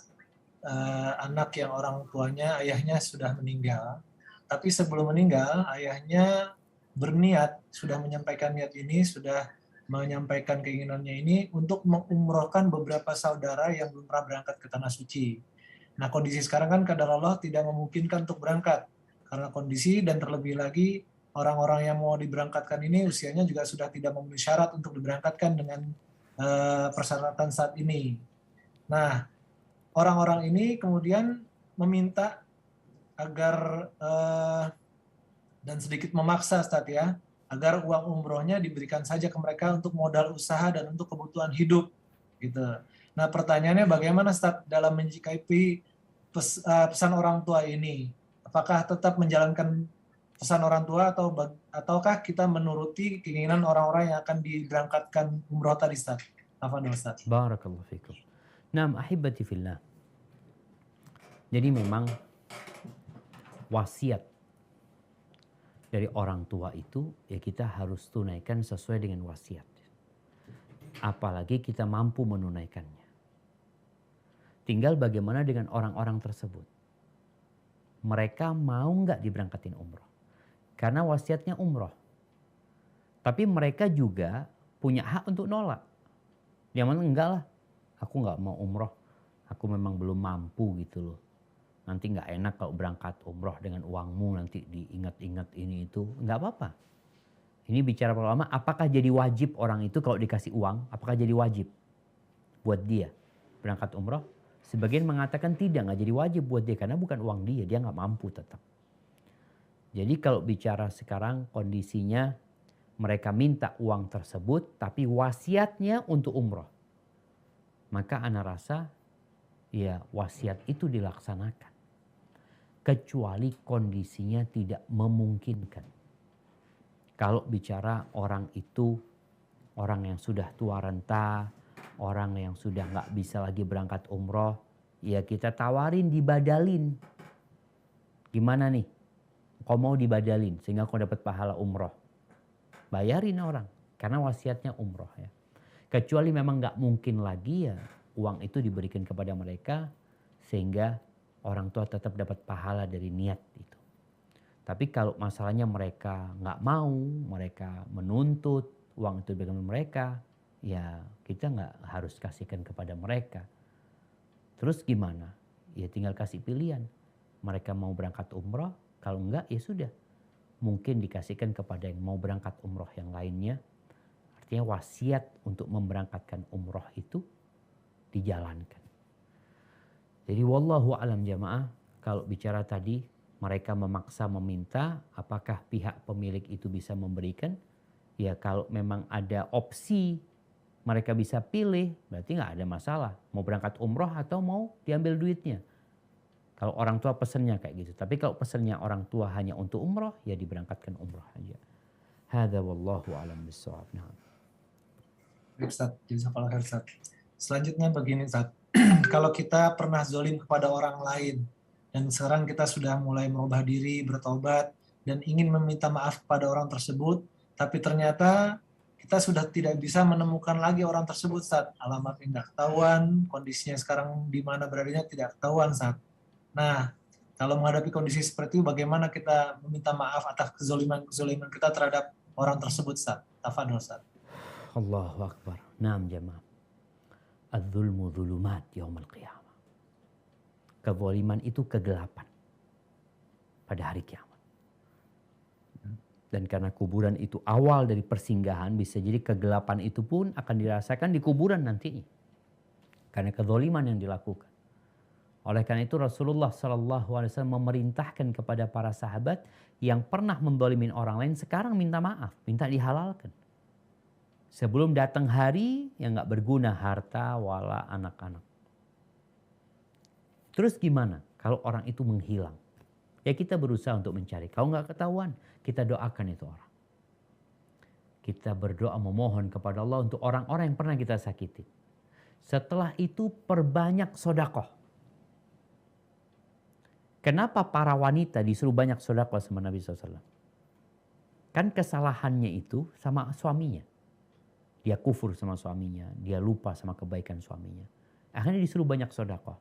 [SPEAKER 4] anak yang orang tuanya, ayahnya sudah meninggal. Tapi sebelum meninggal, ayahnya berniat, sudah menyampaikan niat ini, sudah menyampaikan keinginannya ini untuk mengumrohkan beberapa saudara yang belum pernah berangkat ke Tanah Suci. Nah, kondisi sekarang kan kadar Allah tidak memungkinkan untuk berangkat. Karena kondisi dan terlebih lagi orang-orang yang mau diberangkatkan ini usianya juga sudah tidak memenuhi syarat untuk diberangkatkan dengan persyaratan saat ini. Nah, orang-orang ini kemudian meminta agar dan sedikit memaksa Ustaz ya, agar uang umrohnya diberikan saja ke mereka untuk modal usaha dan untuk kebutuhan hidup gitu. Nah, pertanyaannya bagaimana Ustaz dalam menyikapi pesan orang tua ini? Apakah tetap menjalankan pesan orang tua ataukah kita menuruti keinginan orang-orang yang akan diberangkatkan umroh tadi Ustaz? Afwan Ustaz.
[SPEAKER 1] Barakallahu fikum. Naam ahibati fillah. Jadi memang wasiat dari orang tua itu ya kita harus tunaikan sesuai dengan wasiat. Apalagi kita mampu menunaikannya. Tinggal bagaimana dengan orang-orang tersebut. Mereka mau nggak diberangkatin umroh? Karena wasiatnya umroh. Tapi mereka juga punya hak untuk nolak. Yang mana enggak lah, aku nggak mau umroh. Aku memang belum mampu gitu loh. Nanti nggak enak kalau berangkat umroh dengan uangmu, nanti diingat-ingat ini itu. Nggak apa-apa. Ini bicara para ulama, apakah jadi wajib orang itu kalau dikasih uang? Apakah jadi wajib buat dia berangkat umroh? Sebagian mengatakan tidak, nggak jadi wajib buat dia karena bukan uang dia nggak mampu tetap. Jadi kalau bicara sekarang kondisinya mereka minta uang tersebut tapi wasiatnya untuk umroh. Maka ana rasa ya wasiat itu dilaksanakan. Kecuali kondisinya tidak memungkinkan. Kalau bicara orang itu orang yang sudah tua renta, orang yang sudah nggak bisa lagi berangkat umroh, ya kita tawarin dibadalin. Gimana nih? Kau mau dibadalin sehingga kau dapat pahala umroh. Bayarin orang karena wasiatnya umroh ya. Kecuali memang nggak mungkin lagi ya uang itu diberikan kepada mereka sehingga orang tua tetap dapat pahala dari niat itu. Tapi kalau masalahnya mereka nggak mau, mereka menuntut uang itu diberikan mereka, ya kita nggak harus kasihkan kepada mereka. Terus gimana? Ya tinggal kasih pilihan. Mereka mau berangkat umroh, kalau enggak ya sudah. Mungkin dikasihkan kepada yang mau berangkat umroh yang lainnya. Artinya wasiat untuk memberangkatkan umroh itu dijalankan. Jadi wallahu alam jamaah, kalau bicara tadi mereka memaksa meminta, apakah pihak pemilik itu bisa memberikan? Ya kalau memang ada opsi mereka bisa pilih, berarti nggak ada masalah. Mau berangkat umroh atau mau diambil duitnya. Kalau orang tua pesennya kayak gitu. Tapi kalau pesennya orang tua hanya untuk umroh, ya diberangkatkan umroh aja. Hadza wallahu a'lam bissawab. Nah.
[SPEAKER 4] Baik, Ustaz. Jazakallah khair, Ustaz. Selanjutnya begini, Ustaz. Kalau kita pernah zolim kepada orang lain, dan sekarang kita sudah mulai merubah diri, bertobat, dan ingin meminta maaf kepada orang tersebut, tapi ternyata kita sudah tidak bisa menemukan lagi orang tersebut, Ustaz. Alamatnya tidak ketahuan, kondisinya sekarang di mana beradanya tidak ketahuan, Ustaz. Nah, kalau menghadapi kondisi seperti itu, bagaimana kita meminta maaf atas kezoliman kita terhadap orang tersebut, Ustaz? Tafadhol, Ustaz.
[SPEAKER 1] Allahu Akbar. Naam jamaah. Az-zulmu zulumat yaumil qiyamah. Kezaliman itu kegelapan pada hari kiamat. Dan karena kuburan itu awal dari persinggahan, bisa jadi kegelapan itu pun akan dirasakan di kuburan nantinya. Karena kezaliman yang dilakukan. Oleh karena itu Rasulullah SAW memerintahkan kepada para sahabat yang pernah menzalimin orang lain, sekarang minta maaf, minta dihalalkan. Sebelum datang hari yang gak berguna harta wala anak-anak. Terus gimana kalau orang itu menghilang? Ya kita berusaha untuk mencari. Kalau gak ketahuan, kita doakan itu orang. Kita berdoa memohon kepada Allah untuk orang-orang yang pernah kita sakiti. Setelah itu perbanyak sedekah. Kenapa para wanita disuruh banyak sedekah sama Nabi SAW? Kan kesalahannya itu sama suaminya. Dia kufur sama suaminya, dia lupa sama kebaikan suaminya. Akhirnya disuruh banyak sedekah.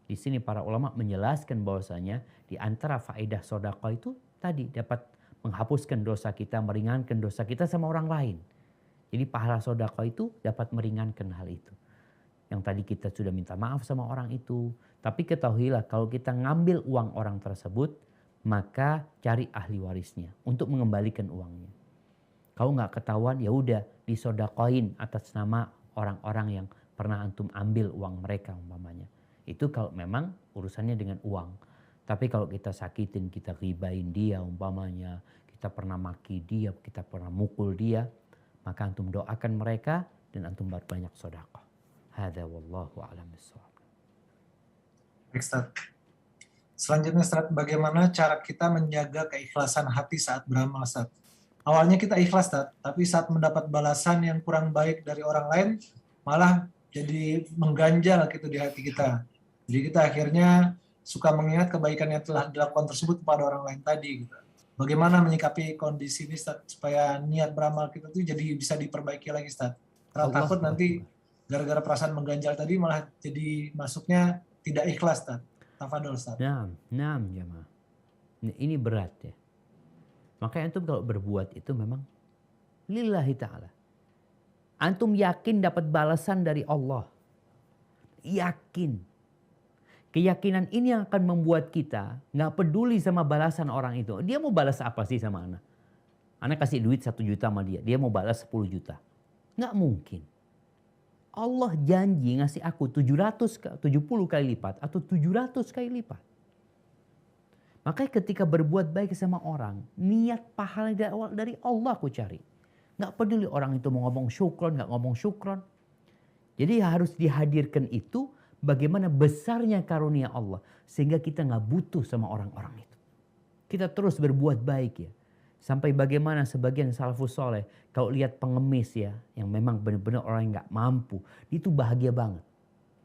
[SPEAKER 1] Di sini para ulama menjelaskan bahwasanya di antara faedah sedekah itu tadi dapat menghapuskan dosa kita, meringankan dosa kita sama orang lain. Jadi pahala sedekah itu dapat meringankan hal itu. Yang tadi kita sudah minta maaf sama orang itu, tapi ketahuilah kalau kita ngambil uang orang tersebut, maka cari ahli warisnya untuk mengembalikan uangnya. Kalau nggak ketahuan, ya udah disodakoin atas nama orang-orang yang pernah antum ambil uang mereka umpamanya. Itu kalau memang urusannya dengan uang. Tapi kalau kita sakitin, kita ribain dia umpamanya, kita pernah maki dia, kita pernah mukul dia, maka antum doakan mereka dan antum berbanyak sedekah. Hadza wallahu a'lam bissawab.
[SPEAKER 4] Ustaz. Selanjutnya, Ustaz, bagaimana cara kita menjaga keikhlasan hati saat beramal, Ustaz? Awalnya kita ikhlas, Ustaz, tapi saat mendapat balasan yang kurang baik dari orang lain, malah jadi mengganjal gitu di hati kita. Jadi kita akhirnya suka mengingat kebaikan yang telah dilakukan tersebut kepada orang lain tadi. Gitu. Bagaimana menyikapi kondisi ini, Ustaz, supaya niat beramal kita tuh jadi bisa diperbaiki lagi, Ustaz? Karena takut nanti gara-gara perasaan mengganjal tadi malah jadi masuknya tidak ikhlas, Ustaz. Tafadhol, Ustaz.
[SPEAKER 1] Naam, jamaah. Ini berat ya. Makanya antum kalau berbuat itu memang lillahi ta'ala. Antum yakin dapat balasan dari Allah. Yakin. Keyakinan ini yang akan membuat kita nggak peduli sama balasan orang itu. Dia mau balas apa sih sama anak? Anak kasih duit 1 juta sama dia. Dia mau balas 10 juta. Nggak mungkin. Allah janji ngasih aku 70 kali lipat atau 700 kali lipat. Makanya ketika berbuat baik sama orang, niat pahala dari Allah aku cari. Nggak peduli orang itu mau ngomong syukron, nggak ngomong syukron. Jadi harus dihadirkan itu bagaimana besarnya karunia Allah. Sehingga kita nggak butuh sama orang-orang itu. Kita terus berbuat baik ya. Sampai bagaimana sebagian salafus soleh, kalau lihat pengemis ya, yang memang benar-benar orang yang nggak mampu, itu bahagia banget.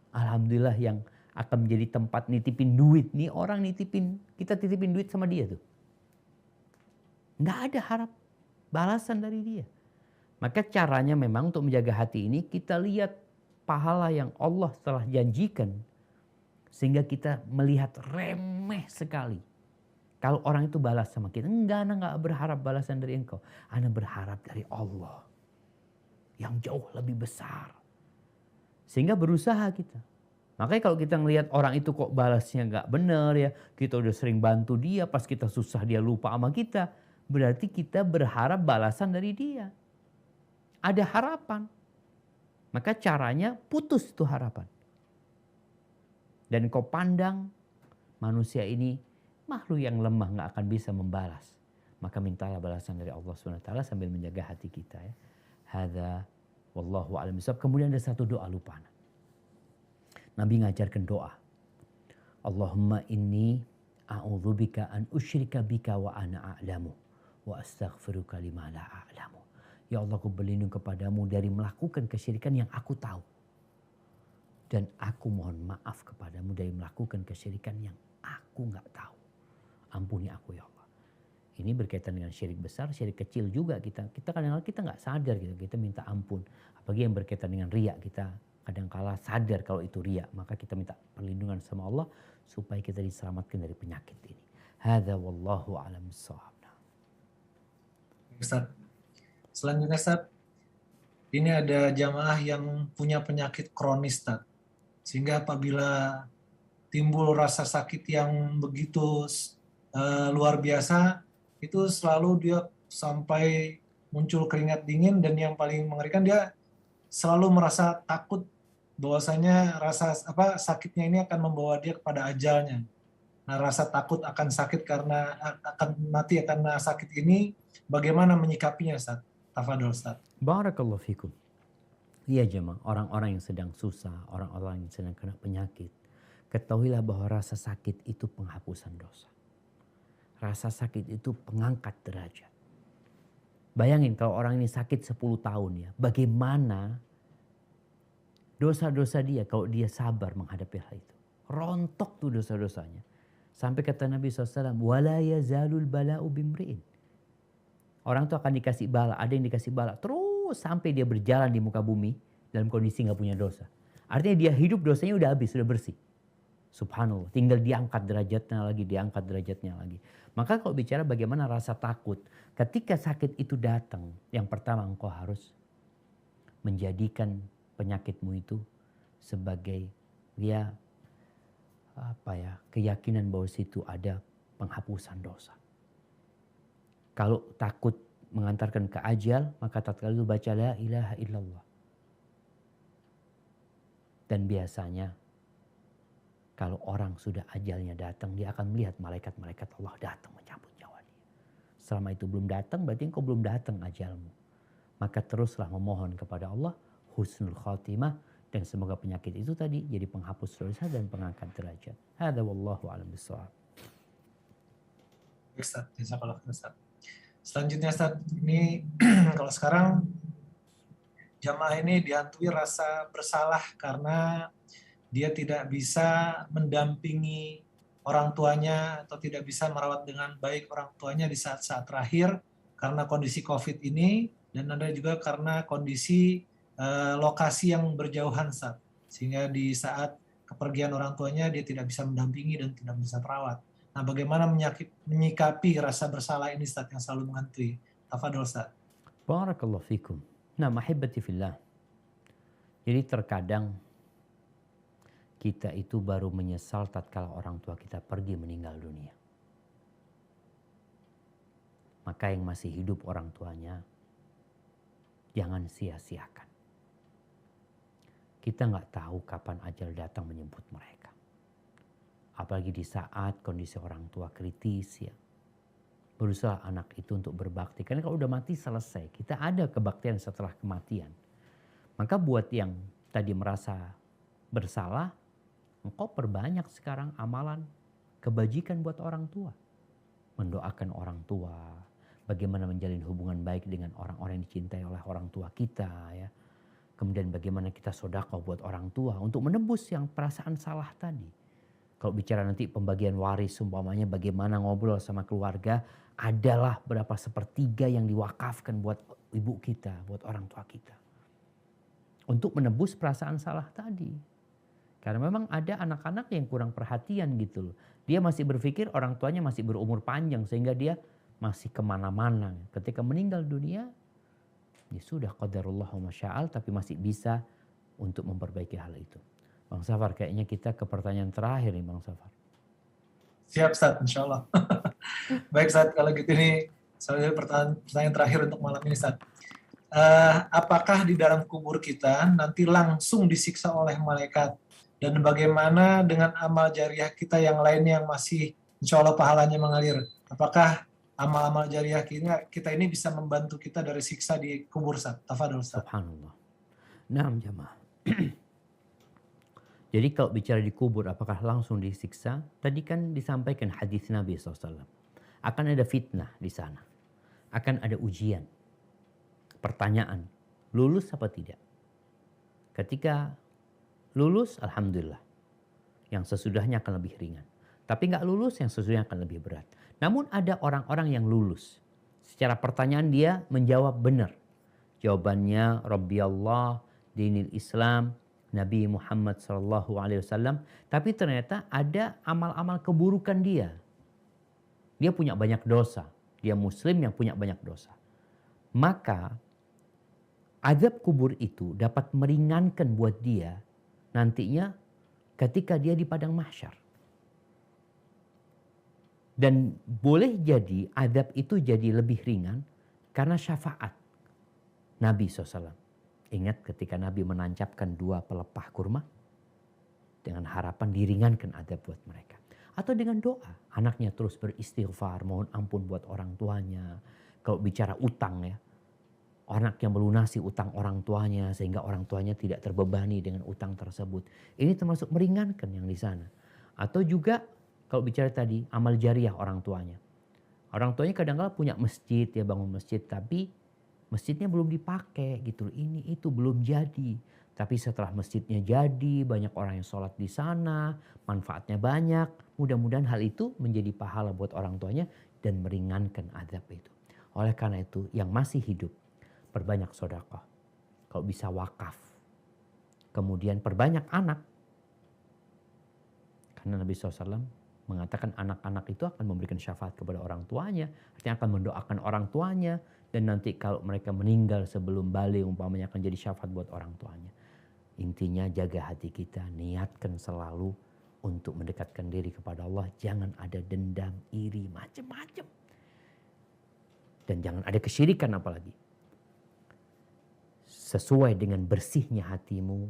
[SPEAKER 1] Alhamdulillah yang akan menjadi tempat nitipin duit. Nih orang kita titipin duit sama dia tuh. Nggak ada harap balasan dari dia. Maka caranya memang untuk menjaga hati ini, kita lihat pahala yang Allah telah janjikan. Sehingga kita melihat remeh sekali. Kalau orang itu balas sama kita, anak nggak berharap balasan dari engkau. Anak berharap dari Allah. Yang jauh lebih besar. Sehingga berusaha kita. Makanya kalau kita ngelihat orang itu kok balasnya nggak benar ya, kita udah sering bantu dia, pas kita susah dia lupa sama kita, berarti kita berharap balasan dari dia. Ada harapan. Maka caranya putus itu harapan. Dan kau pandang manusia ini makhluk yang lemah nggak akan bisa membalas. Maka mintalah balasan dari Allah SWT sambil menjaga hati kita ya. Hadza Wallahu a'lam bishawab. Kemudian ada satu doa lupa. Nabi ngajarkan doa. Allahumma inni a'udzubika an usyrika bika wa ana a'lamu wa astaghfiruka lima la a'lamu. Ya Allah, aku berlindung kepadamu dari melakukan kesyirikan yang aku tahu. Dan aku mohon maaf kepadamu dari melakukan kesyirikan yang aku nggak tahu. Ampuni aku ya Allah. Ini berkaitan dengan syirik besar, syirik kecil juga kita kadang-kadang kita nggak sadar gitu, kita minta ampun. Apalagi yang berkaitan dengan riya, kita kadang-kala sadar kalau itu riya, maka kita minta perlindungan sama Allah supaya kita diselamatkan dari penyakit ini. Hadza wallahu a'lam bissawab.
[SPEAKER 4] Ustaz. Selanjutnya Ustaz, ini ada jamaah yang punya penyakit kronis Ustaz. Sehingga apabila timbul rasa sakit yang begitu luar biasa, itu selalu dia sampai muncul keringat dingin, dan yang paling mengerikan dia selalu merasa takut bahwasanya sakitnya ini akan membawa dia kepada ajalnya. Nah, rasa takut akan sakit karena akan mati karena sakit ini, bagaimana menyikapinya Ustaz? Tafadhol Ustaz.
[SPEAKER 1] Barakallahu fikum. Iya jemaah, orang-orang yang sedang susah, orang-orang yang sedang kena penyakit, ketahuilah bahwa rasa sakit itu penghapusan dosa. Rasa sakit itu pengangkat derajat. Bayangin kalau orang ini sakit 10 tahun ya, bagaimana dosa-dosa dia kalau dia sabar menghadapi hal itu. Rontok tuh dosa-dosanya. Sampai kata Nabi SAW, wala yazalul bala'u bimri'in. Orang tuh akan dikasih bala, ada yang dikasih bala terus sampai dia berjalan di muka bumi dalam kondisi gak punya dosa. Artinya dia hidup dosanya udah habis, sudah bersih. Subhanallah, tinggal diangkat derajatnya lagi. Maka kalau bicara bagaimana rasa takut, ketika sakit itu datang, yang pertama engkau harus menjadikan penyakitmu itu sebagai keyakinan bahwa situ ada penghapusan dosa. Kalau takut mengantarkan ke ajal, maka tatkala itu baca la ilaha illallah. Dan biasanya kalau orang sudah ajalnya datang, dia akan melihat malaikat-malaikat Allah datang mencabut nyawa dia. Selama itu belum datang, berarti engkau belum datang ajalmu. Maka teruslah memohon kepada Allah husnul khatimah, dan semoga penyakit itu tadi jadi penghapus dosa dan pengangkat derajat. Hadza wallahu a'lam bishawab.
[SPEAKER 4] Ustaz, jazakallah Ustaz. Selanjutnya Ustaz, ini kalau sekarang jamaah ini dihantui rasa bersalah karena dia tidak bisa mendampingi orang tuanya atau tidak bisa merawat dengan baik orang tuanya di saat-saat terakhir karena kondisi COVID ini, dan ada juga karena kondisi lokasi yang berjauhan Ustaz. Sehingga di saat kepergian orang tuanya dia tidak bisa mendampingi dan tidak bisa merawat. Nah, bagaimana menyikapi rasa bersalah ini Ustaz yang selalu menghantui? Tafadhol Ustaz.
[SPEAKER 1] Barakallahu fikum. Nah, mahibati fillah. Jadi terkadang kita itu baru menyesal tatkala orang tua kita pergi meninggal dunia. Maka yang masih hidup orang tuanya, jangan sia-siakan. Kita nggak tahu kapan ajal datang menjemput mereka. Apalagi di saat kondisi orang tua kritis ya. Berusaha anak itu untuk berbakti. Karena kalau udah mati selesai. Kita ada kebaktian setelah kematian. Maka buat yang tadi merasa bersalah, engkau perbanyak sekarang amalan kebajikan buat orang tua. Mendoakan orang tua. Bagaimana menjalin hubungan baik dengan orang-orang yang dicintai oleh orang tua kita ya. Kemudian bagaimana kita sedekah buat orang tua untuk menebus yang perasaan salah tadi. Kalau bicara nanti pembagian waris umpamanya bagaimana ngobrol sama keluarga, adalah berapa sepertiga yang diwakafkan buat ibu kita, buat orang tua kita. Untuk menebus perasaan salah tadi. Karena memang ada anak-anak yang kurang perhatian gitu loh. Dia masih berpikir orang tuanya masih berumur panjang sehingga dia masih kemana-mana. Ketika meninggal dunia, ya sudah qadarullah wa masya'al, tapi masih bisa untuk memperbaiki hal itu. Bang Safar, kayaknya kita ke pertanyaan terakhir nih Bang Safar.
[SPEAKER 4] Siap Ustaz, insya Allah. Baik Ustaz, kalau gitu ini saya pertanyaan terakhir untuk malam ini Ustaz. Apakah di dalam kubur kita nanti langsung disiksa oleh malaikat? Dan bagaimana dengan amal jariah kita yang lainnya yang masih insya Allah pahalanya mengalir? Apakah amal-amal jariah kita ini bisa membantu kita dari siksa di kubur Ustaz? Tafadhol Ustaz.
[SPEAKER 1] Subhanallah. Naam jamaah. Jadi kalau bicara di kubur apakah langsung disiksa? Tadi kan disampaikan hadis Nabi SAW. Akan ada fitnah di sana. Akan ada ujian. Pertanyaan, lulus apa tidak? Ketika lulus, alhamdulillah. Yang sesudahnya akan lebih ringan. Tapi nggak lulus, yang sesudahnya akan lebih berat. Namun ada orang-orang yang lulus. Secara pertanyaan dia menjawab benar. Jawabannya, Rabbi Allah, dinil Islam, Nabi Muhammad SAW. Tapi ternyata ada amal-amal keburukan dia. Dia punya banyak dosa. Dia muslim yang punya banyak dosa. Maka azab kubur itu dapat meringankan buat dia nantinya ketika dia di padang mahsyar. Dan boleh jadi azab itu jadi lebih ringan karena syafaat Nabi SAW. Ingat ketika Nabi menancapkan 2 pelepah kurma dengan harapan diringankan azab buat mereka. Atau dengan doa, anaknya terus beristighfar, mohon ampun buat orang tuanya. Kalau bicara utang ya, anak yang melunasi utang orang tuanya sehingga orang tuanya tidak terbebani dengan utang tersebut. Ini termasuk meringankan yang di sana. Atau juga kalau bicara tadi amal jariah orang tuanya. Orang tuanya kadang-kadang punya masjid, ya bangun masjid, tapi masjidnya belum dipakai gitu. Ini itu belum jadi. Tapi setelah masjidnya jadi, banyak orang yang sholat di sana, manfaatnya banyak. Mudah-mudahan hal itu menjadi pahala buat orang tuanya dan meringankan azab itu. Oleh karena itu yang masih hidup, perbanyak sedekah. Kalau bisa wakaf. Kemudian perbanyak anak. Karena Nabi SAW mengatakan anak-anak itu akan memberikan syafaat kepada orang tuanya. Artinya akan mendoakan orang tuanya. Dan nanti kalau mereka meninggal sebelum balik umpamanya akan jadi syafaat buat orang tuanya. Intinya jaga hati kita. Niatkan selalu untuk mendekatkan diri kepada Allah. Jangan ada dendam, iri, macam-macam. Dan jangan ada kesyirikan apalagi. Sesuai dengan bersihnya hatimu,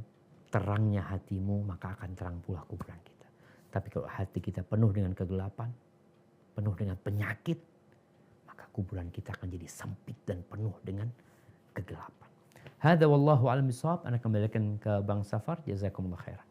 [SPEAKER 1] terangnya hatimu, maka akan terang pula kuburan kita. Tapi kalau hati kita penuh dengan kegelapan, penuh dengan penyakit, maka kuburan kita akan jadi sempit dan penuh dengan kegelapan. Hada wallahu a'lam bishawab. Ana kembalikan ke Bang Safar. Jazakumullah khairan.